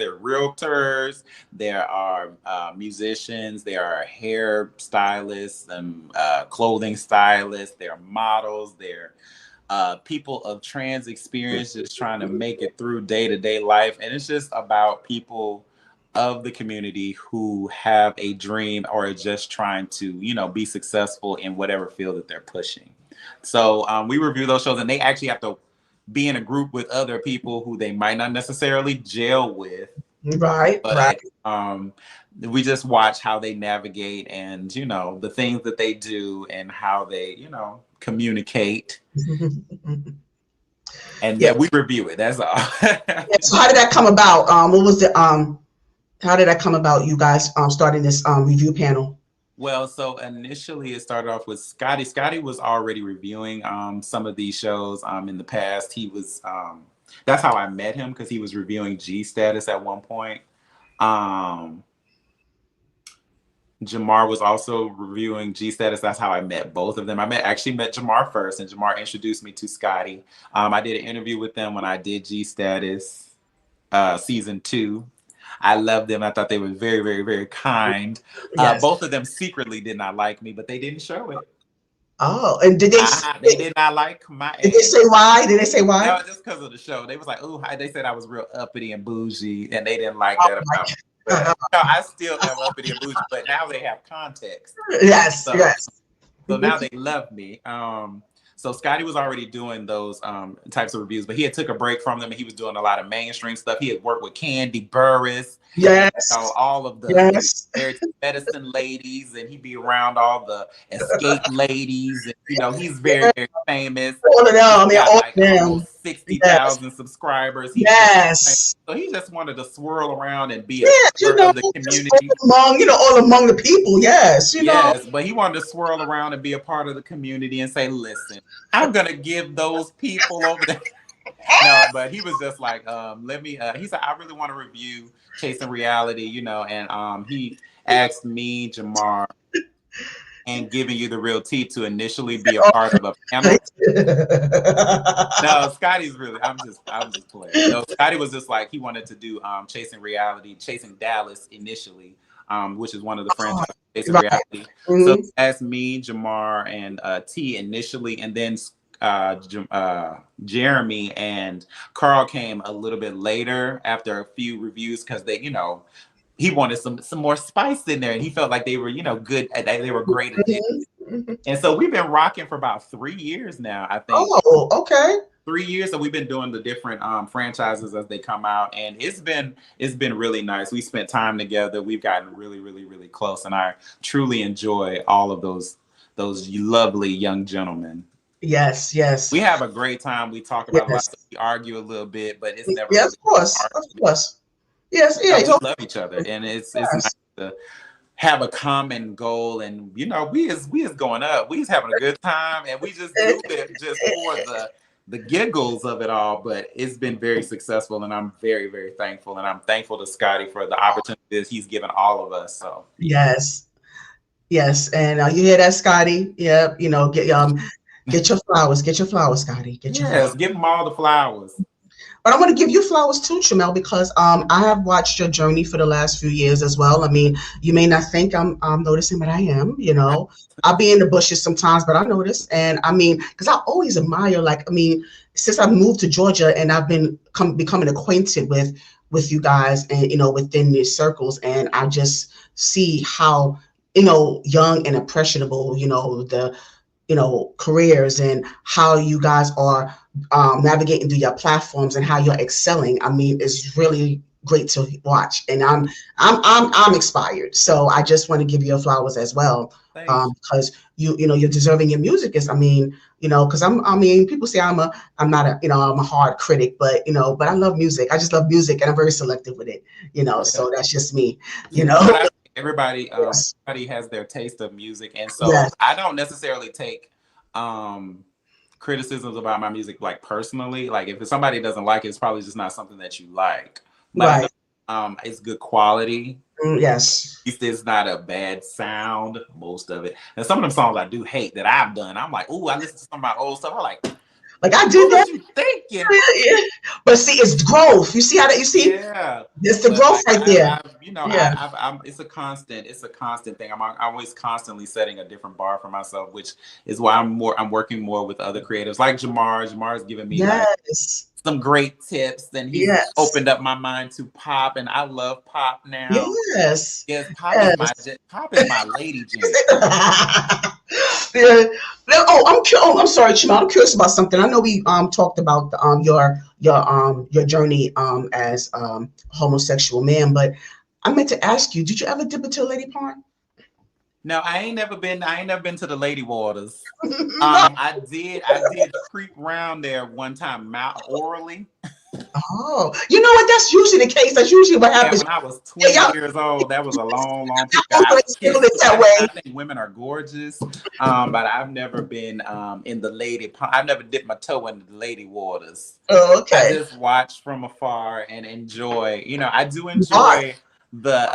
there are musicians, there are hair stylists and clothing stylists, there are models, there are people of trans experience just trying to make it through day-to-day life. And it's just about people of the community who have a dream or are just trying to, be successful in whatever field that they're pushing. So we review those shows, and they actually have to be in a group with other people who they might not necessarily gel with. Right. But we just watch how they navigate and, the things that they do and how they, communicate. And Yeah. we review it. That's all. Yeah, so how did that come about? What was the how did that come about? You guys starting this review panel? Well, so initially it started off with Scotty. Scotty was already reviewing some of these shows in the past. He was that's how I met him, because he was reviewing G Status at one point. Jamar was also reviewing G Status. That's how I met both of them. Actually met Jamar first, and Jamar introduced me to Scotty. I did an interview with them when I did G Status season 2. I loved them. I thought they were very, very, very kind. Yes. Both of them secretly did not like me, but they didn't show it. Oh, and did they? They did not like my. Did they say why? Did they say why? No, just because of the show. They was like, "Oh," they said I was real uppity and bougie, and they didn't like that about me. But, I still am uppity and bougie, but now they have context. Yes, yes. So now they love me. So Scotty was already doing those types of reviews, but he had took a break from them, and he was doing a lot of mainstream stuff. He had worked with Candy Burris, all of the medicine ladies, and he'd be around all the escape ladies. And, he's very, very famous. All of them. I mean, all of them. 60,000 subscribers. So he just wanted to swirl around and be a part of the community. All among the people. Yes, Yes, but he wanted to swirl around and be a part of the community and say, "Listen, I'm gonna give those people over there." No, but he was just like, let me. He said, "I really want to review Chasing Reality," and he asked me, Jamar, and Giving You the Real Tea to initially be a part of a panel. No, Scotty's really. I'm just playing. No, Scotty was just like, he wanted to do Chasing Reality, Chasing Dallas initially, which is one of the franchises. Chasing Reality. So that's me, Jamar, and T initially, and then Jeremy and Carl came a little bit later after a few reviews, because they, he wanted some more spice in there, and he felt like they were, good. They were great additions. And so we've been rocking for about 3 years now, I think. Oh, okay. 3 years. So we've been doing the different franchises as they come out, and it's been really nice. We spent time together. We've gotten really, really, really close, and I truly enjoy all of those lovely young gentlemen. Yes, yes. We have a great time. We talk about a lot of stuff. We argue a little bit, but it's never. Yes, of course. Yes, yeah. We love each other, and it's nice to have a common goal. And we is going up. We is having a good time, and we just do it just for the giggles of it all. But it's been very successful, and I'm very, very thankful. And I'm thankful to Scotty for the opportunities he's given all of us. So yes, and you hear that, Scotty? Yeah, get your flowers. Get your flowers, Scotty. Get your flowers. Give them all the flowers. But I want to give you flowers too, Tramel, because I have watched your journey for the last few years as well. I mean, you may not think I'm noticing, but I am. You know, I'll be in the bushes sometimes, but I notice, and I mean, because I always admire, like, I mean, since I moved to Georgia and I've been becoming acquainted with you guys, and you know, within these circles, and I just see how, you know, young and impressionable, you know, the, you know, careers, and how you guys are navigating through your platforms and how you're excelling. I mean, it's really great to watch, and I'm inspired. So I just want to give you your flowers as well, Thank because you know, you're deserving. Your music is, I mean, you know, because I mean, people say I'm not a, you know, I'm a hard critic, but you know, but I love music. I just love music, and I'm very selective with it. You know, you. Yeah. so that's just me. You know. But I think Yes. everybody has their taste of music, and so Yes. I don't necessarily take um, criticisms about my music like personally. Like if somebody doesn't like it, it's probably just not something that you like. But I know Right. it's good quality. Yes. At least it's not a bad sound, most of it. And some of them songs I do hate that I've done. I'm like, ooh, I listen to some of my old stuff. I'm like, Like I what did that. was you thinking? Yeah. But see, it's growth. You see how that? You see, Yeah, it's the but growth like right there. Yeah. it's a constant, thing. I'm always constantly setting a different bar for myself, which is why I'm working more with other creatives like Jamar. Jamar's giving me like Yes. some great tips, and he's Yes. opened up my mind to pop, and I love pop now. Yes. Yes, Yes. pop is my lady jam. Yeah. Oh, oh, I'm sorry, Chima. I'm curious about something. I know we talked about the, your journey as a homosexual man, but I meant to ask you, did you ever dip into a lady pond? No, I ain't never been to the Lady Waters. No. I did creep around there one time, orally. Oh, you know what? That's usually the case. That's usually what Yeah, happens. when I was Yeah, 20 years old, that was a long, long period. y'all I've always feel kissed, it that I way. think women are gorgeous, but I've never been in the I've never dipped my toe into the lady waters. Oh, I okay. just watch from afar and enjoy. You know, I do Why? enjoy the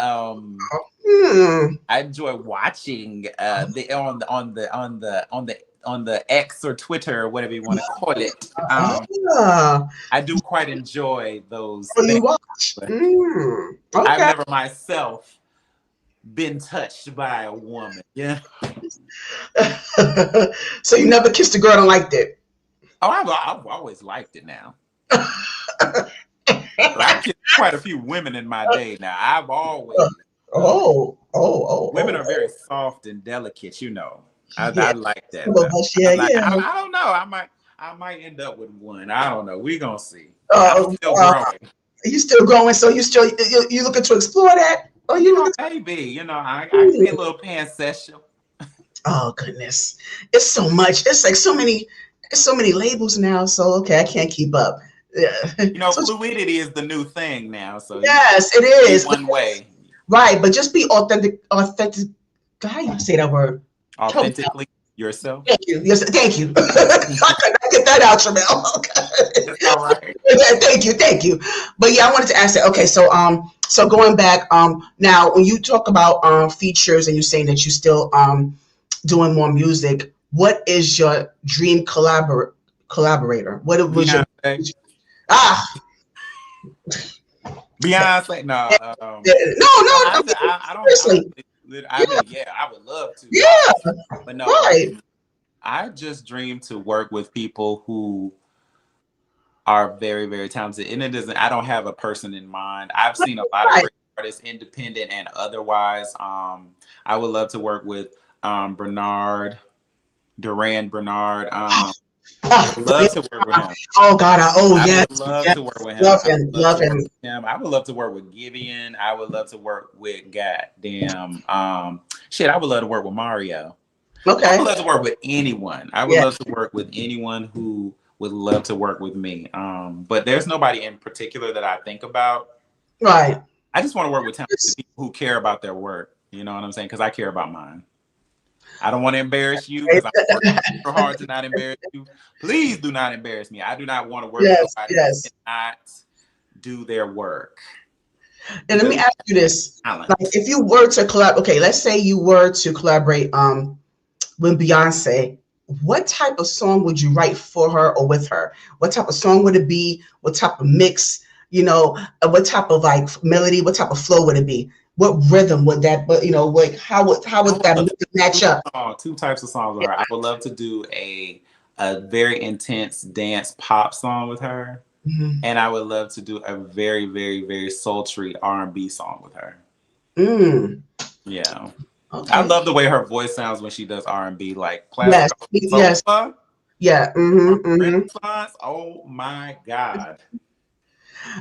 Hmm. I enjoy watching the on the X or Twitter or whatever you want to call it. Ah, I do quite enjoy those so things, you watch. but Hmm. I've Okay. never myself been touched by a woman. Yeah. So you never kissed a girl and liked it. Oh, I've always liked it now. I've kissed quite a few women in my day now. I've always women are very Oh. soft and delicate, you know. Yeah. I like that Some of though. us, yeah, yeah. I don't know. I might end up with one. I don't know. We gonna see. I'm Uh, still uh, growing. you still growing, so you looking to explore that? Or you You know, looking maybe. You know, I can be a to? little pansexual. Oh goodness, it's so much. It's like so many labels now. So okay, I can't keep up. Yeah. You know, So fluidity is the new thing now. So you know, yes, it be is. But one way right, but just be authentic. Authentic. How you say that word? Help me out. authentically yourself. Thank you. Yes, thank you. I could not get that out, Tramel. It's all right. Yeah, thank you, thank you. But yeah, I wanted to ask that. Okay, so so going back, now when you talk about features and you're saying that you still doing more music, what is your dream collaborator? What was your Beyonce. ah? Beyonce. No. No, No, no, I mean, I don't. seriously. I Yeah, mean, yeah, I would love to, yeah, obviously, but no. right. I just dream to work with people who are very, very talented, and it doesn't. I don't have a person in mind. I've seen a lot of Right. great artists, independent and otherwise. I would love to work with Bernard Duran Bernard. Ah, Would love to work with him. oh God, oh I yes, would love to work yes, with him. love I would him, love love to work him. with him. I would love to work with Gideon. I would love to work with goddamn shit. I would love to work with Mario. I Okay, would love to work with anyone. I would yeah, love to work with anyone who would love to work with me. But there's nobody in particular that I think about. right. I just want to work with talented people who care about their work. You know what I'm saying? Because I care about mine. I don't want to embarrass you because I'm working so hard to not embarrass you. Please do not embarrass me. I do not want to work with Yes, nobody who yes. cannot do their work And let because me ask you this: talent. like, if you were to collab, okay, let's say you were to collaborate with Beyonce, what type of song would you write for her or with her? What type of song would it be? What type of mix? What type of like melody? What type of flow would it be? What rhythm would that? But like how I would would that love match up? two types of songs with her. I would love to do a very intense dance pop song with her, Mhm. and I would love to do a very, very, very sultry R&B song with her. Mm, Yeah, I okay. love the way her voice sounds when she does R&B, like Yes. classical Yes. sofa Yeah. or Mm-hmm. Renaissance. Oh my God,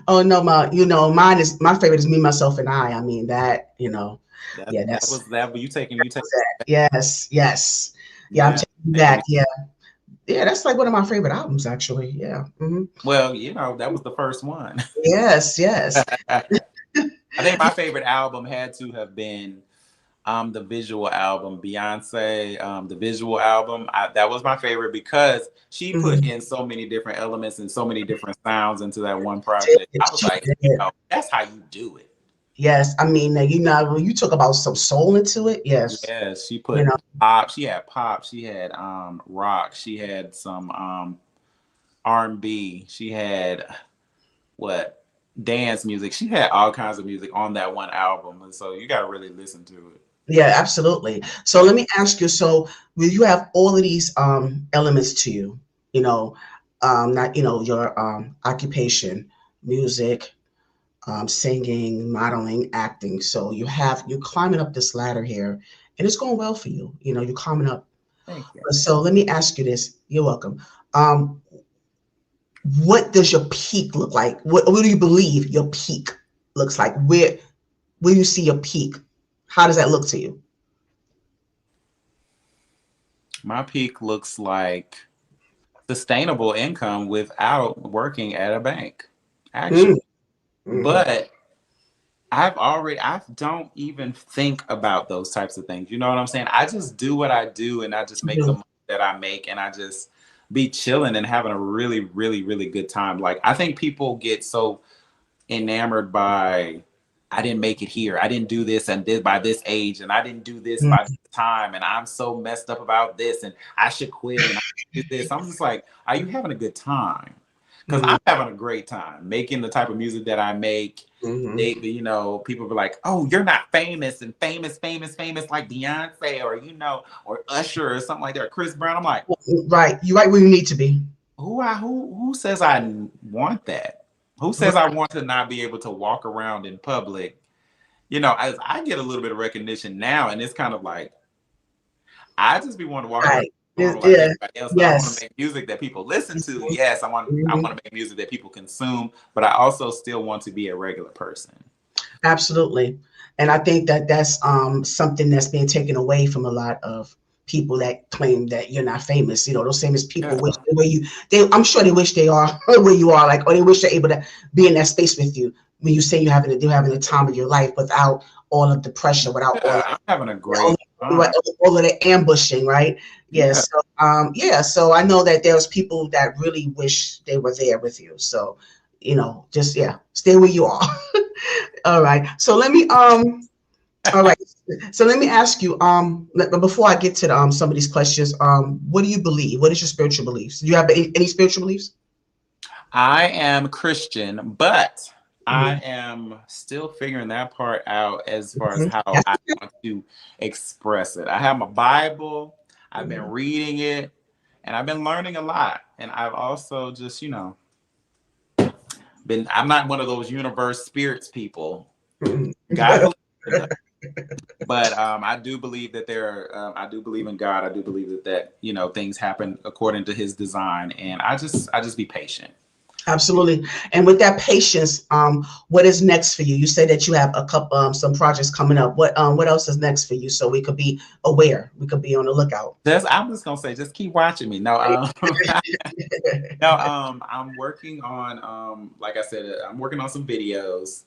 Oh no, mine is my favorite is me, myself, and I. I mean that, that yeah, that was that. But you take that. Yes, yes, yeah. I'm yeah, taking you taking back. me. Yeah, yeah. That's like one of my favorite albums, actually. Yeah. Well, that was the first one. Yes, yes. I think my favorite album had to have been the visual album, Beyonce, the visual album. That was my favorite because she put Mhm. in so many different elements and so many different sounds into that one She project. did. I was She like, did. that's how you do it. Yes, I mean, when you talk about some soul into it, yes, Yeah, she you put know, pop. She had pop. She had rock. She had some R&B. She had what dance music. She had all kinds of music on that one album, and so you got to really listen to it. yeah, absolutely. So Yeah. let me ask you. So will you have all of these elements to you? You know, not your occupation, music, singing, modeling, acting. So you're climbing up this ladder here, and it's going well for you. You're climbing up. Thank you. So let me ask you this. You're welcome. Um, what does your peak look like? What do you believe your peak looks like? Where you see your peak? How does that look to you? My peak looks like sustainable income without working at a bank, actually. Mm, mhm, But I don't even think about those types of things. You know what I'm saying? I just do what I do and I just make the mhm, money that I make and I just be chilling and having a really, really, really good time. Like, I think people get so enamored by, I didn't make it here. I didn't do this and this by this age, and I didn't do this by mhm, this time, and I'm so messed up about this, and I should quit and I should do this. I'm just like, are you having a good time? Because mhm, I'm having a great time making the type of music that I make. mhm. People be like, "Oh, you're not famous and famous, famous, famous like Beyonce or or Usher or something like that, or Chris Brown." I'm like, Right. You're right where you need to be. who says I want that? Who says I want to not be able to walk around in public? As I get a little bit of recognition now, and it's kind of like I just be wanting to walk around Right. normal like Yeah. everybody else, but I want to Yes. make music that people listen to. Yes, I Mhm. want to make music that people consume, but I also still want to be a regular person. Absolutely. And I think that that's something that's being taken away from a lot of people that claim that you're not famous. Those famous people wish Yeah. they were you. I'm sure they wish they are where you are, like, or they wish they're able to be in that space with you when you say you're having the time of your life without all of the pressure, without all Yeah, I'm having a all, great right, time. all of the ambushing, right? Yeah. Yes. So, yeah. So I know that there's people that really wish they were there with you. So, just yeah, stay where you are. All right. So let me all right. So let me ask you before I get to some of these questions, what do you believe? What is your spiritual beliefs? Do you have any spiritual beliefs? I am Christian, but I Mhm. am still figuring that part out as far as Mhm. how Yes. I want to express it. I have my Bible, I've been Mhm. reading it, and I've been learning a lot. And I've also just, I'm not one of those universe spirits people. Mhm. God believes in them. But I do believe that I do believe in God. I do believe that things happen according to His design, and I just be patient. Absolutely. And with that patience, what is next for you? You say that you have a couple, some projects coming up. What else is next for you? So we could be aware. We could be on the lookout. I'm just gonna say, just keep watching me. No, no, I'm working on, like I said, I'm working on some videos.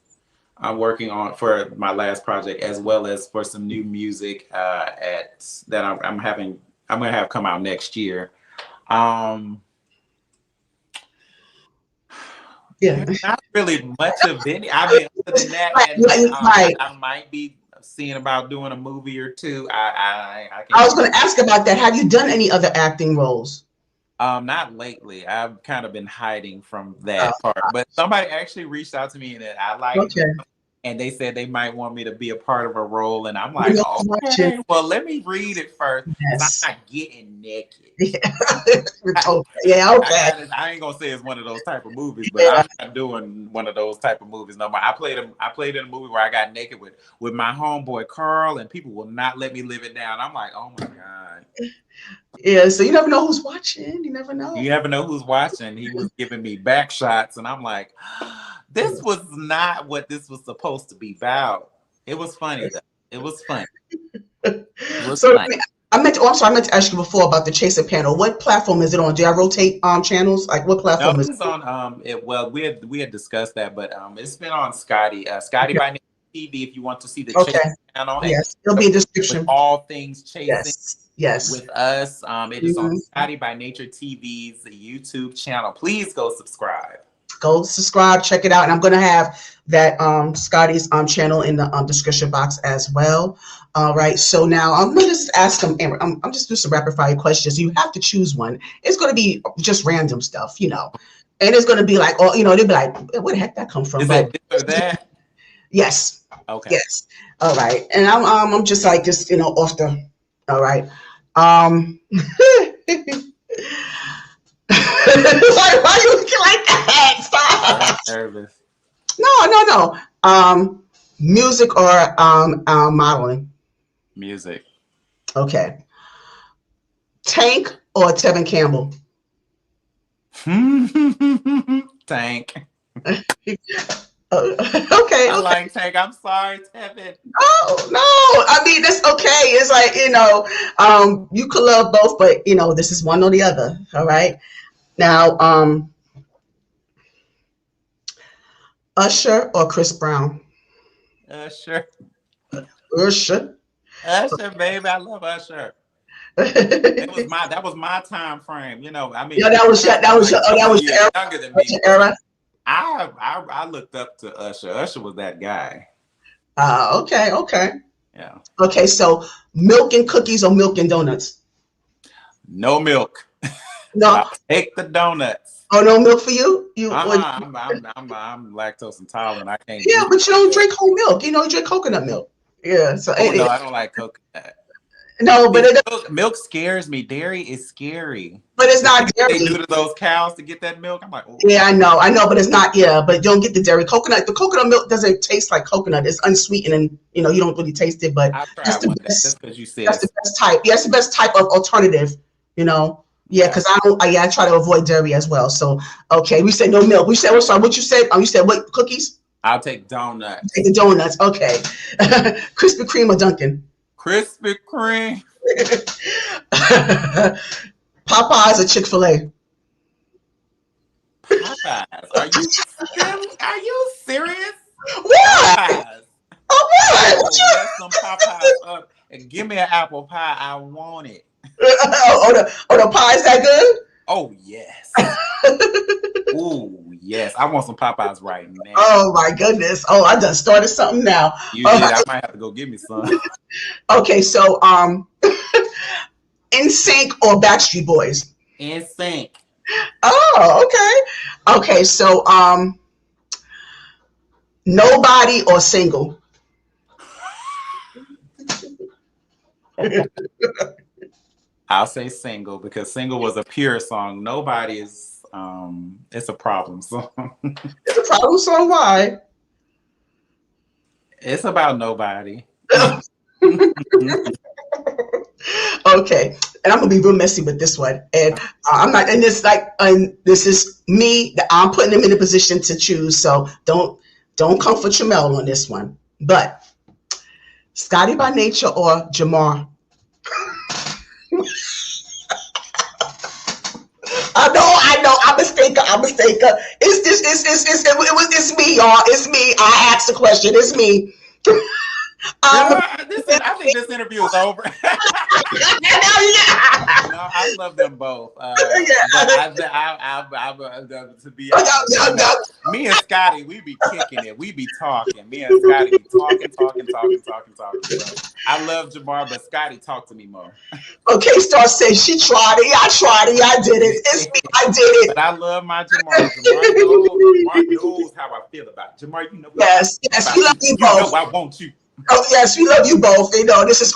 I'm working on for my last project as well as for some new music at that I'm gonna have come out next year. Um, Yeah. not really much of any. I mean, other than that, Right. and then Right. I might be seeing about doing a movie or two. I I was can't. going to ask about that. Have you done any other acting roles? Not lately. I've kind of been hiding from that part. But somebody actually reached out to me and I liked Okay. them, and they said they might want me to be a part of a role. And I'm You like, know, okay, well, let me read it first. 'Cause yes. I'm not getting naked. Yeah, okay. I ain't gonna say it's one of those type of movies, but Yeah. I'm not doing one of those type of movies no more. I played in a movie where I got naked with my homeboy Carl, and people will not let me live it down. I'm like, oh my God. Yeah, so you never know who's watching. You never know. You never know who's watching. He was giving me back shots, and I'm like, this was not what this was supposed to be about. It was funny though. It was funny. It was So funny. I'm sorry, I meant to ask you before about the Chaser panel. What platform is it on? Do I rotate channels? Like what No, platform is it's on well, we had discussed that, but it's been on Scotty by Nature TV if you want to see the Okay. Chase channel and Yes, it'll be a with description. all things chasing Yes. with us. It is on Scotty by Nature TV's YouTube channel. Please go subscribe. Go subscribe, check it out, and I'm gonna have that Scotty's channel in the description box as well. All right, so now I'm gonna just ask them. I'm just doing some rapid fire questions. You have to choose one. It's gonna be just random stuff, and it's gonna be like, oh, they'll be like, where the heck that come from? Is But it this or that? yes, Okay. yes. All right, and I'm just like just off the. All right. Why you looking like that? Stop. I'm nervous. No. Music or modeling? Music. Okay. Tank or Tevin Campbell? Tank. Okay. I like Tank. I'm sorry, Tevin. Oh no. I mean, that's okay. It's like, you could love both, but this is one or the other. All right. Now, Usher or Chris Brown? Usher. Usher. Usher, baby. I love Usher. That was my time frame. I mean, Yeah, that was your younger than me. era. I looked up to Usher. Usher was that guy. Okay. Yeah. Okay, so milk and cookies or milk and donuts? No milk. No. I'll take the donuts. Oh, no milk for you? I'm lactose intolerant. I can't. Yeah, but you don't drink whole milk. You drink coconut milk. Yeah. So no, I don't like coconut. No, but milk scares me. Dairy is scary. But it's not dairy. They do to those cows to get that milk. I'm like, oh. Yeah, I know, but it's not. Yeah, but don't get the dairy. Coconut. The coconut milk doesn't taste like coconut. It's unsweetened, and you don't really taste it. But that's the best. That's because you said that's the best type. Yeah, it's the best type of alternative. Yeah, because I try to avoid dairy as well. So okay, we said no milk. We said, sorry, what you said? You said what? Cookies? I'll take donuts. Take the donuts. Okay. Krispy Kreme or Dunkin'? Krispy Kreme. Popeyes or Chick-fil-A? Popeyes. Are you serious? What? Popeyes. Oh, what? Mess some Popeyes up and give me an apple pie. I want it. The pie's that good? Oh yes. Ooh yes. I want some Popeyes right now. Oh my goodness. Oh, I done started something now. You did. I might have to go get me some. Okay, so NSYNC or Backstreet Boys? NSYNC. Oh, okay. Okay, so Nobody or Single? I'll say Single because Single was a pure song. Nobody is it's a problem song. It's a problem song. Why? It's about nobody. Okay, and I'm gonna be real messy with this one, and I'm not. And this is me. I'm putting him in a position to choose. So don't come for Tramel on this one. But Scotty by Nature or Jamar? I know. I'm a mistaker. It's me, y'all. It's me. I asked the question. It's me. I think this interview is over. No, I love them both. But to be honest, me and Scotty, we be kicking it. We be talking. Me and Scotty be talking. So I love Jamar, but Scotty, talk to me more. Okay, Star says she tried it. I tried it. I did it. It's me. I did it. But I love my Jamar. Jamar knows how I feel about it. Jamar, you know. Yes, we love you both. You know I want you. Oh yes, we love you both. You know, this is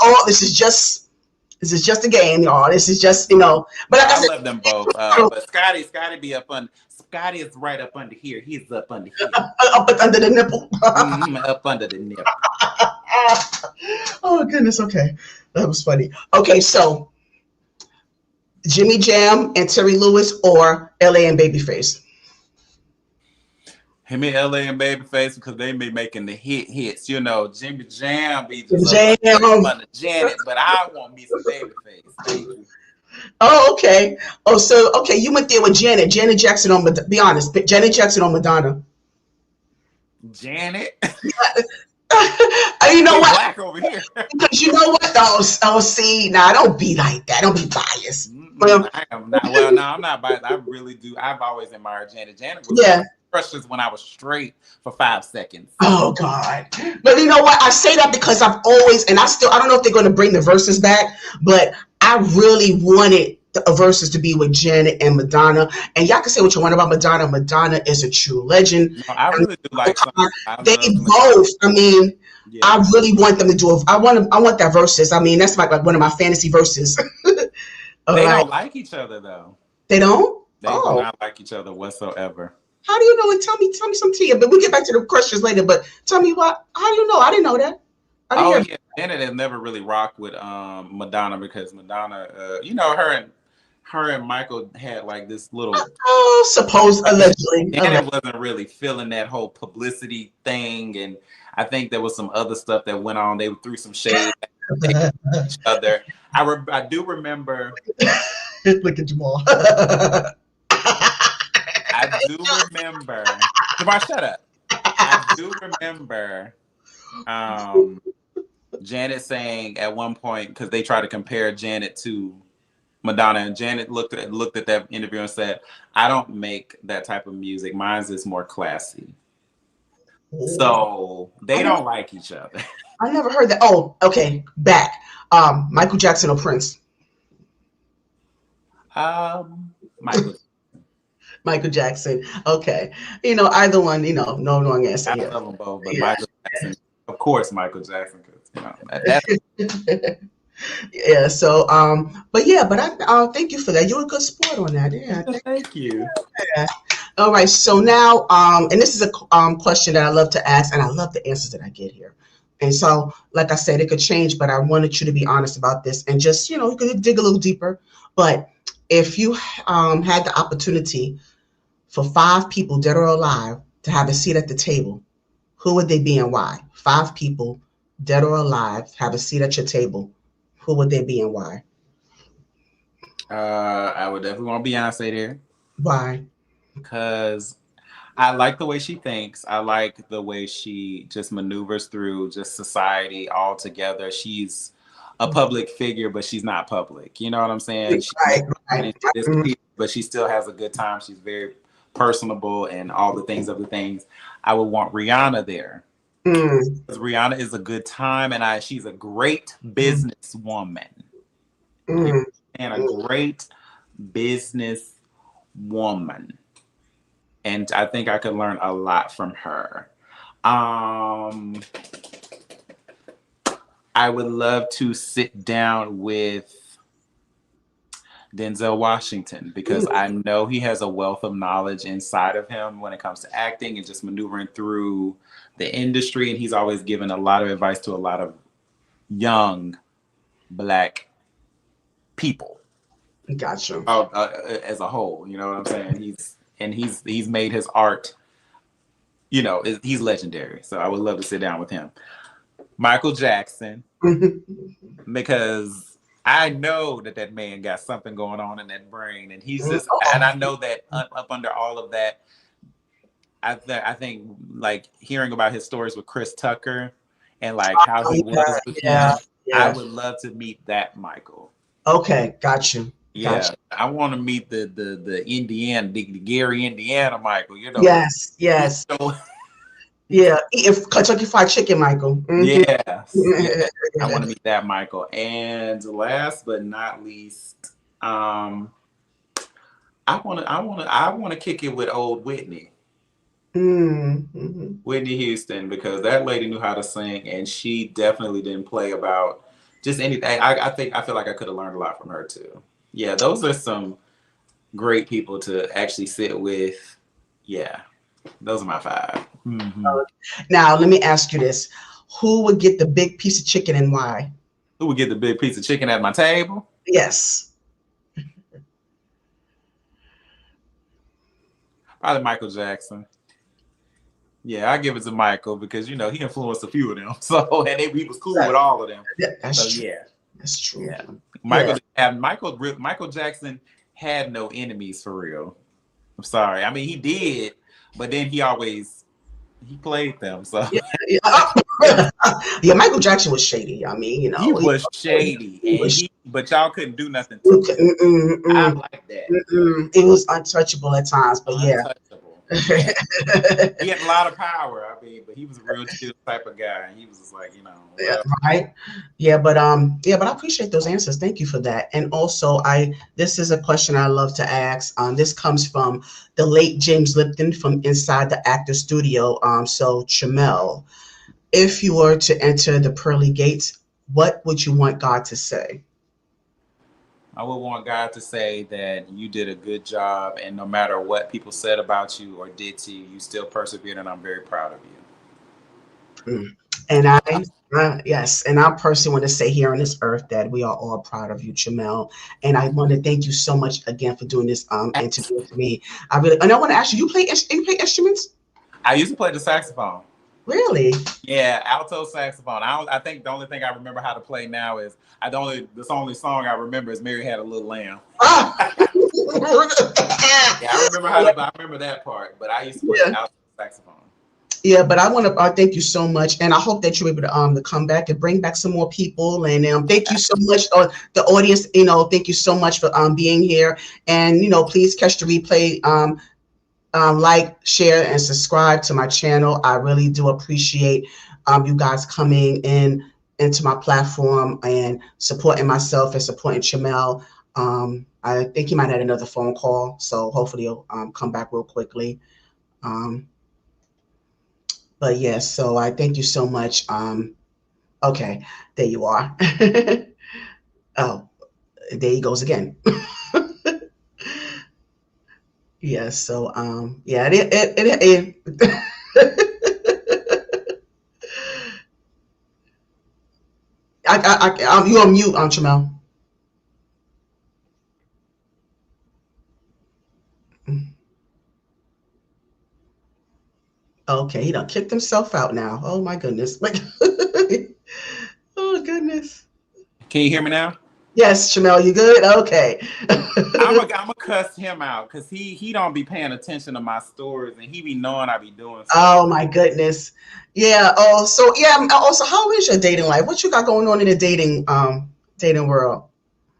just a game, y'all. This is just, you know. But like I love them both. But Scotty be up on. Scotty is right up under here. He's up under here. Up under the nipple. Up under the nipple. Oh goodness. Okay, that was funny. Okay, so Jimmy Jam and Terry Lewis or LA and Babyface. Him and LA and Babyface, because they be making the hits. You know, Jimmy Jam be Jam. Under Janet, but I want me some Babyface. Oh, okay. Oh, so okay, you went there with Janet Jackson on. Be honest, Janet Jackson on Madonna. Janet. You know what? Black over here. Because you know what? Oh, see, now don't be like that. Don't be biased. I am not. Well, no, I'm not biased. I really do. I've always admired Janet. Janet was crushes when I was straight for 5 seconds. Oh God! But you know what? I say that because I've always, and I don't know if they're going to bring the verses back, but I really wanted the verses to be with Janet and Madonna. And y'all can say what you want about Madonna. Madonna is a true legend. No, I really do like they both. I mean, yeah. I really want them to do it. I want that verses. I mean, that's like one of my fantasy verses. They don't like each other though. They don't? They do not like each other whatsoever. How do you know? And tell me some tea. But we'll get back to the questions later. But tell me what? How do you know? I didn't know that. Yeah, Janet has never really rocked with Madonna because Madonna, you know, her and Michael had like this little. Allegedly. Janet wasn't really feeling that whole publicity thing, and I think there was some other stuff that went on. They threw some shade at each other. I do remember. Look at Jamal. I do remember. Jamal, shut up. I do remember Janet saying at one point, because they tried to compare Janet to Madonna, and Janet looked at that interview and said, "I don't make that type of music. Mine's is more classy." So they don't like each other. I never heard that. Oh, okay. Back. Michael Jackson or Prince? Michael Jackson. Okay. You know, either one, you know, no wrong answer. I love them both, but Michael Jackson, of course, Michael Jackson, because, you know, that's yeah, so but I thank you for that. You're a good sport on that. Yeah. Thank you. Yeah. All right, so now and this is a question that I love to ask, and I love the answers that I get here. And so, like I said, it could change, but I wanted you to be honest about this and just, you know, you could dig a little deeper. But if you had the opportunity for 5 people, dead or alive, to have a seat at the table, who would they be and why? 5 people, dead or alive, have a seat at your table. Who would they be and why? I would definitely want Beyonce there. Why? Because I like the way she thinks. I like the way she just maneuvers through just society altogether. She's a public figure, but she's not public. You know what I'm saying? Right. But she still has a good time. She's very personable and all the things. I would want Rihanna there. Because Rihanna is a good time, and she's a great businesswoman. And a great business woman. And I think I could learn a lot from her. I would love to sit down with Denzel Washington, because I know he has a wealth of knowledge inside of him when it comes to acting and just maneuvering through the industry. And he's always given a lot of advice to a lot of young Black people. Gotcha. As a whole, you know what I'm saying? He's made his art, you know, he's legendary. So I would love to sit down with him. Michael Jackson, because I know that man got something going on in that brain, and he's just, and I know that up under all of that, I think like hearing about his stories with Chris Tucker and like how he was with him, I would love to meet that Michael. Okay, got you. Yeah, I want to meet the Indiana, the Gary, Indiana Michael. You know, Yes, yes. Yeah, eating Kentucky Fried Chicken, Michael. Mm-hmm. yes, yeah. I want to meet that Michael. And last but not least, I want to kick it with old Whitney. Mm-hmm. Whitney Houston, because that lady knew how to sing, and she definitely didn't play about just anything. I feel like I could have learned a lot from her too. Yeah, those are some great people to actually sit with. Yeah, those are my 5. Mm-hmm. Now, let me ask you this: who would get the big piece of chicken and why? Who would get the big piece of chicken at my table? Yes. Probably Michael Jackson. Yeah, I give it to Michael because he influenced a few of them. So he was cool with all of them. Yeah, that's So true. yeah, That's true. yeah. Yeah. Michael Jackson had no enemies for real. I'm sorry. I mean, he did, but then he played them. So Yeah. Yeah, Michael Jackson was shady. I mean, he was shady, he was. but y'all couldn't do nothing to him. I like that. It was untouchable at times, but yeah. Untouchable. Yeah. He had a lot of power. I mean, but he was a real chill type of guy. And he was just like, Yeah, right. Yeah, but I appreciate those answers. Thank you for that. And also, this is a question I love to ask. This comes from the late James Lipton from Inside the Actor Studio. So Tramel, if you were to enter the pearly gates, what would you want God to say? I would want God to say that you did a good job, and no matter what people said about you or did to you, you still persevered, and I'm very proud of you. And yes, and I personally want to say here on this earth that we are all proud of you, Jamel. And I want to thank you so much again for doing this interview with me. And I want to ask you, you play instruments? I used to play the saxophone. Really? Yeah, alto saxophone. I think the only thing I remember how to play now is the only song I remember is Mary Had a Little Lamb. Ah! Yeah, I remember that part, but I used to play the alto saxophone. Yeah, but I want to thank you so much, and I hope that you're able to come back and bring back some more people. And thank you so much, the audience. Thank you so much for being here. And please catch the replay. Like, share, and subscribe to my channel. I really do appreciate you guys coming into my platform and supporting myself and supporting Tramel. I think he might have another phone call, so hopefully he'll come back real quickly. But yes, so I thank you so much. Okay, there you are. Oh, there he goes again. Yes, so yeah, it you on mute, Tramel. Okay, he done kicked himself out now. Oh my goodness. Oh goodness. Can you hear me now? Yes, Tramel, you good? Okay. I'm gonna cuss him out because he don't be paying attention to my stories, and he be knowing I be doing stuff. Oh my goodness. Yeah. Oh, so yeah. Also, how is your dating life? What you got going on in the dating world?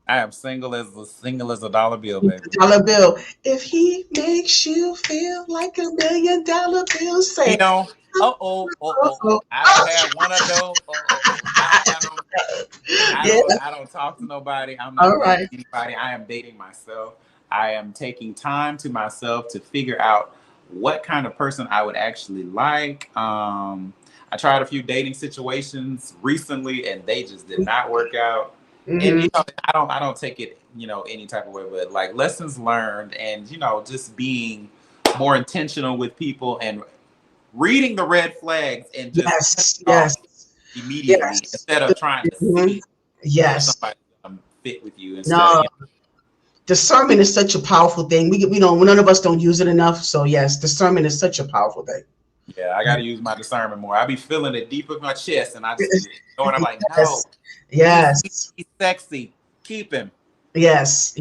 I am single as a dollar bill, baby. Dollar bill. If he makes you feel like $1,000,000 bill, say. I don't have one of those. I don't talk to nobody. I'm not dating anybody. I am dating myself. I am taking time to myself to figure out what kind of person I would actually like. I tried a few dating situations recently, and they just did not work out. And I don't take it any type of way, but like lessons learned, and just being more intentional with people and reading the red flags and just immediately instead of trying to see if somebody fit with you instead. Discernment is such a powerful thing. None of us don't use it enough. So yes, discernment is such a powerful thing. Yeah, I got to use my discernment more. I be feeling it deep in my chest, and I just I'm like, no, he's sexy. Keep him. Yes.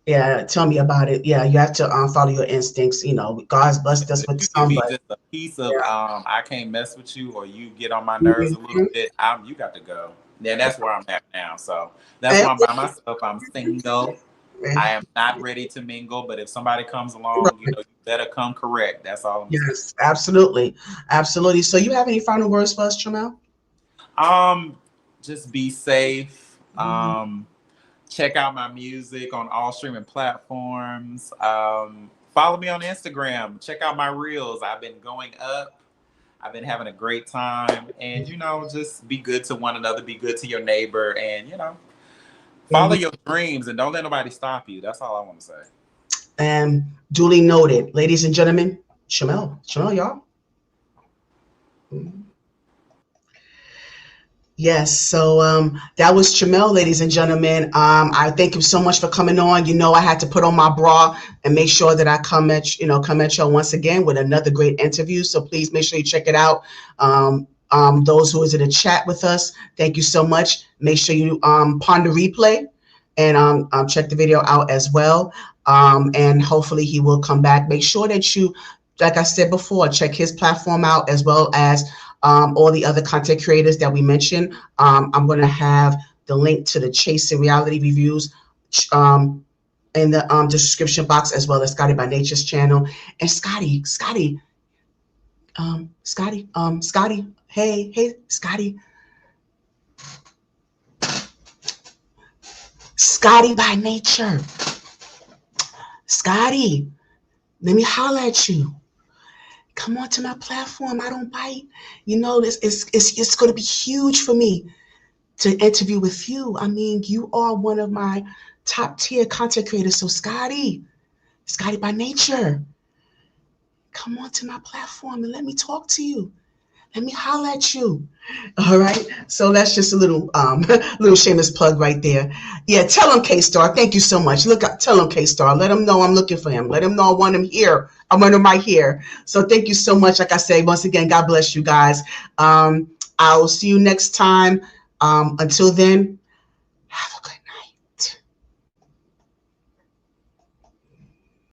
Yeah, tell me about it. Yeah, you have to follow your instincts. God's blessed us with somebody. Just a piece of I can't mess with you, or you get on my nerves a little bit. You got to go. Yeah, that's where I'm at now. So that's why I'm by myself. I'm single. I am not ready to mingle, but if somebody comes along, you know, you better come correct. That's all I'm saying. Yes, absolutely. Absolutely. So you have any final words for us, Tramel? Um, just be safe. Mhm. Check out my music on all streaming platforms. Follow me on Instagram. Check out my reels. I've been going up. I've been having a great time. And, you know, just be good to one another, be good to your neighbor, and, you know, follow Mhm. your dreams and don't let nobody stop you. That's all I want to say. And duly noted, ladies and gentlemen, Tramel, y'all. Mhm. Yes, so that was Tramel, ladies and gentlemen. I thank you so much for coming on. You know, I had to put on my bra and make sure that I come at y'all once again with another great interview. So please make sure you check it out. Those who is in the chat with us, thank you so much. Make sure you ponder replay and check the video out as well. And hopefully he will come back. Make sure that you, like I said before, check his platform out as well as all the other content creators that we mentioned. I'm going to have the link to the Chasing Reality Reviews in the description box, as well as Scotty by Nature's channel. And Scotty, hey, Scotty by Nature. Scotty, let me holler at you. Come on to my platform. I don't bite. You know, it's going to be huge for me to interview with you. I mean, you are one of my top tier content creators. So Scotty by Nature, come on to my platform and let me talk to you. Let me holler at you. All right. So that's just a little little shameless plug right there. Yeah, tell him K-Star. Thank you so much. Look up, tell him K-Star. Let him know I'm looking for him. Let him know I want him here. I want him right here. So thank you so much. Like I say, once again, God bless you guys. I will see you next time. Until then,